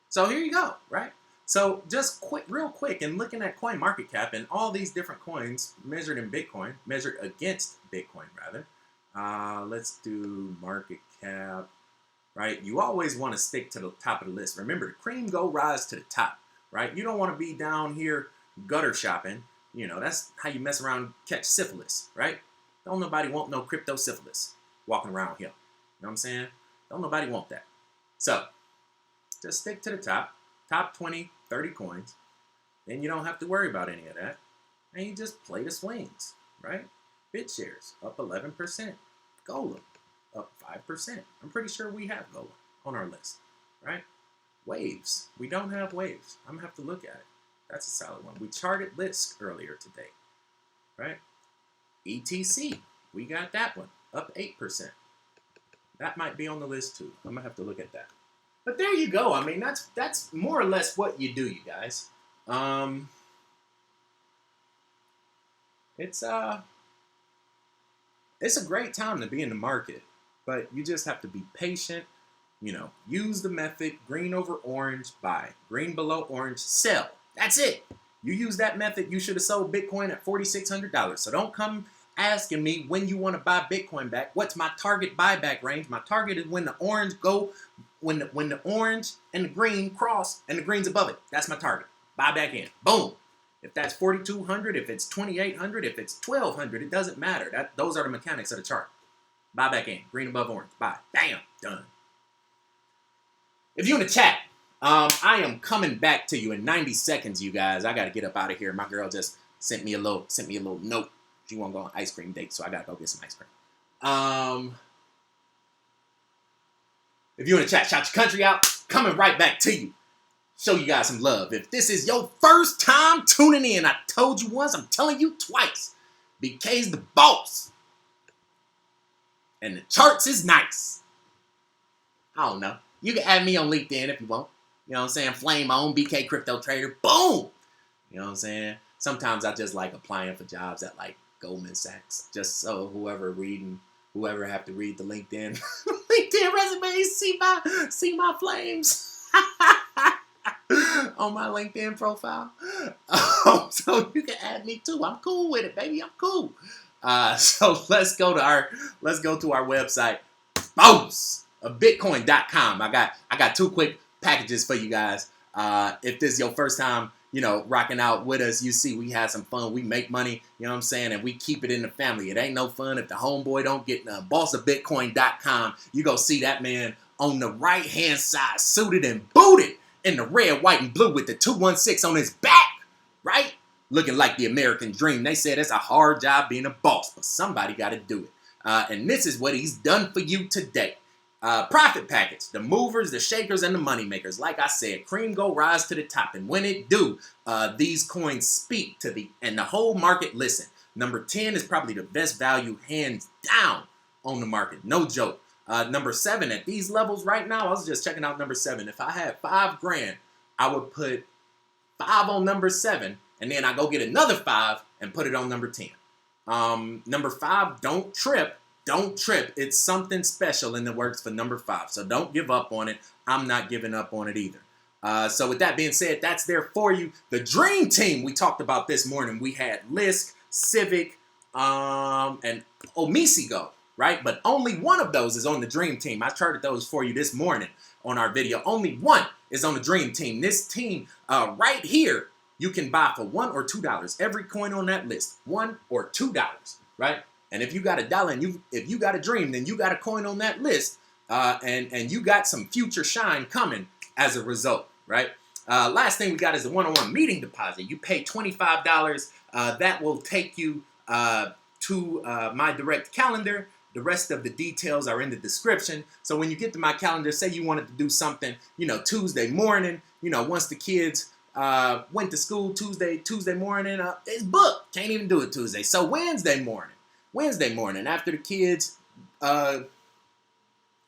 So here you go, right? So just real quick, and looking at coin market cap and all these different coins measured against Bitcoin, rather. Let's do market cap, right? You always want to stick to the top of the list. Remember, the cream go rise to the top, right? You don't want to be down here gutter shopping. That's how you mess around, catch syphilis, right? Don't nobody want no crypto syphilis walking around here. You know what I'm saying? Don't nobody want that. So just stick to the top 20, 30 coins. Then you don't have to worry about any of that. And you just play the swings, right? BitShares up 11%. Gola up 5%. I'm pretty sure we have Gola on our list, right? Waves. We don't have waves. I'm going to have to look at it. That's a solid one. We charted Lisk earlier today, right? ETC. We got that one up 8%. That might be on the list too. I'm going to have to look at that. But there you go. I mean, that's more or less what you do, you guys. It's a great time to be in the market, but you just have to be patient. Use the method green over orange, buy. Green below orange, sell. That's it. You use that method, you should have sold Bitcoin at $4,600. So don't come asking me when you want to buy Bitcoin back. What's my target buyback range? My target is when the orange when the orange and the green cross and the green's above it. That's my target. Buy back in. Boom. If that's 4,200, if it's 2,800, if it's 1,200, it doesn't matter. Those are the mechanics of the chart. Buy back in. Green above orange. Buy. Bam. Done. If you're in the chat, I am coming back to you in 90 seconds, you guys. I got to get up out of here. My girl just sent me a little note. She want to go on ice cream date, so I got to go get some ice cream. If you're in the chat, shout your country out. Coming right back to you. Show you guys some love. If this is your first time tuning in, I told you once, I'm telling you twice. BK's the boss. And the charts is nice. I don't know. You can add me on LinkedIn if you want. You know what I'm saying? Flame on, BK Crypto Trader. Boom! You know what I'm saying? Sometimes I just like applying for jobs at like Goldman Sachs. Just so whoever have to read the LinkedIn resumes, see my flames on my LinkedIn profile. So you can add me too. I'm cool with it, baby. I'm cool. So let's go to our website, boss of Bitcoin.com. I got two quick packages for you guys. If this is your first time, rocking out with us, you see we have some fun. We make money, you know what I'm saying? And we keep it in the family. It ain't no fun if the homeboy don't get none. Bossofbitcoin.com. You go see that man on the right-hand side, suited and booted in the red, white, and blue with the 216 on his back, right? Looking like the American dream. They said it's a hard job being a boss, but somebody got to do it. And this is what he's done for you today. Profit package, the movers, the shakers, and the money makers. Like I said, cream go rise to the top. And when it do, these coins speak to and the whole market listen. Number 10 is probably the best value hands down on the market. No joke. Number 7 at these levels right now, I was just checking out number 7. If I had 5 grand, I would put 5 on number 7, and then I go get another 5 and put it on number 10. Number 5, don't trip. Don't trip. It's something special in the works for number 5. So don't give up on it. I'm not giving up on it either. So with that being said, that's there for you. The dream team we talked about this morning. We had Lisk, Civic, and Omisigo, right? But only one of those is on the dream team. I charted those for you this morning on our video. Only one is on the dream team. This team right here, you can buy for $1 or $2. Every coin on that list, $1 or $2, right? And if you got $1 and if you got a dream, then you got a coin on that list, and you got some future shine coming as a result, right? Last thing we got is the one-on-one meeting deposit. You pay $25. That will take you to my direct calendar. The rest of the details are in the description. So when you get to my calendar, say you wanted to do something, Tuesday morning, once the kids went to school Tuesday morning, it's booked. Can't even do it Tuesday. So Wednesday morning, after the kids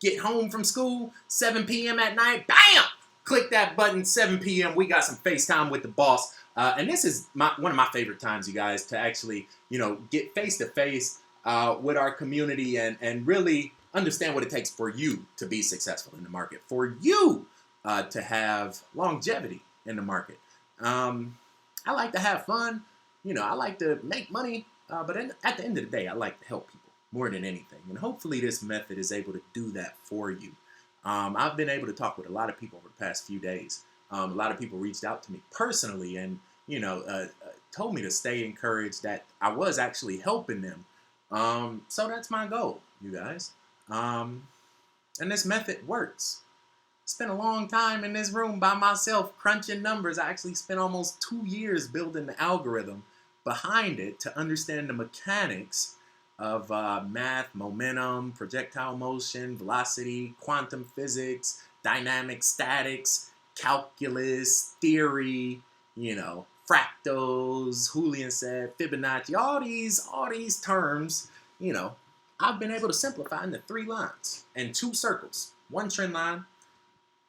get home from school, 7 p.m. at night, bam! Click that button, 7 p.m. We got some FaceTime with the boss. And this is one of my favorite times, you guys, to actually, get face-to-face with our community and really understand what it takes for you to be successful in the market, for you to have longevity in the market. I like to have fun. I like to make money. But at the end of the day, I like to help people more than anything. And hopefully this method is able to do that for you. I've been able to talk with a lot of people over the past few days. A lot of people reached out to me personally and, told me to stay encouraged that I was actually helping them. So that's my goal, you guys. And this method works. Spent a long time in this room by myself crunching numbers. I actually spent almost 2 years building the algorithm behind it to understand the mechanics of math, momentum, projectile motion, velocity, quantum physics, dynamic statics, calculus, theory, fractals, Julian said, Fibonacci, all these terms, I've been able to simplify into 3 lines and 2 circles. 1 trend line,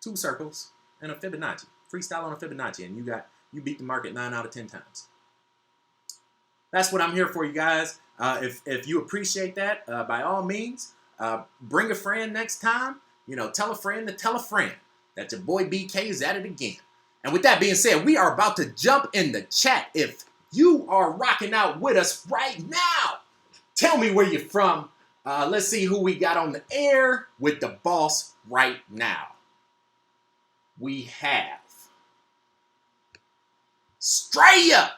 2 circles, and a Fibonacci. Freestyle on a Fibonacci, and you beat the market 9 out of 10 times. That's what I'm here for, you guys. If you appreciate that, by all means, bring a friend next time. Tell a friend to tell a friend that your boy BK is at it again. And with that being said, we are about to jump in the chat. If you are rocking out with us right now, tell me where you're from. Let's see who we got on the air with the boss right now. We have Straya.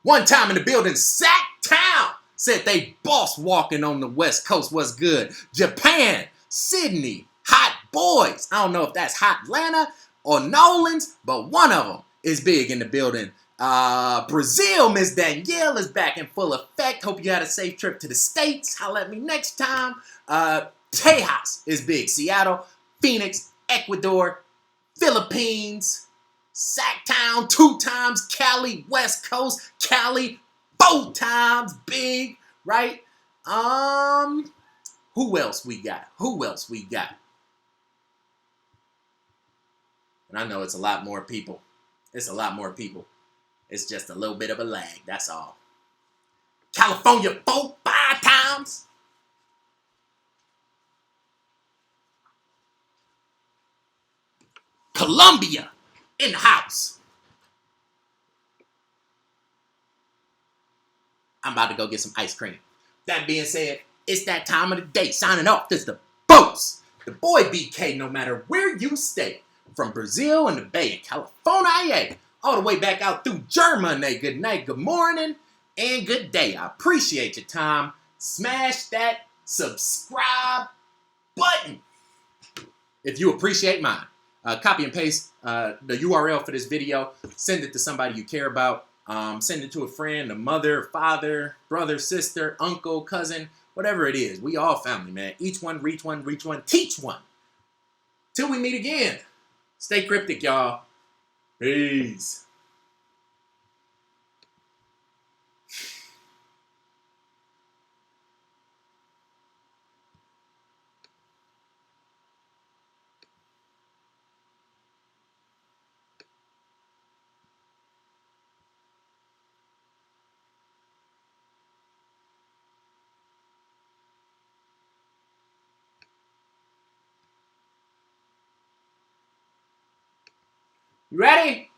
One time in the building, Sack Town said they boss walking on the West Coast. What's good? Japan, Sydney, Hot Boys. I don't know if that's Hot Atlanta or Nolan's, but one of them is big in the building. Brazil, Miss Danielle is back in full effect. Hope you had a safe trip to the States. Holla at me next time. Tejas is big. Seattle, Phoenix, Ecuador, Philippines, Sacktown 2 times, Cali, West Coast, Cali 4 times, big, right? Who else we got? And I know it's a lot more people. It's just a little bit of a lag, that's all. California 4, 5 times. Colombia in the house. I'm about to go get some ice cream. That being said, it's that time of the day. Signing off, this is the boss, the boy BK, no matter where you stay. From Brazil and the Bay in California, all the way back out through Germany. Good night, good morning, and good day. I appreciate your time. Smash that subscribe button if you appreciate mine. Copy and paste the URL for this video. Send it to somebody you care about. Send it to a friend, a mother, father, brother, sister, uncle, cousin, whatever it is. We all family, man. Each one, reach one, teach one. Till we meet again, stay cryptic, y'all. Peace. You ready?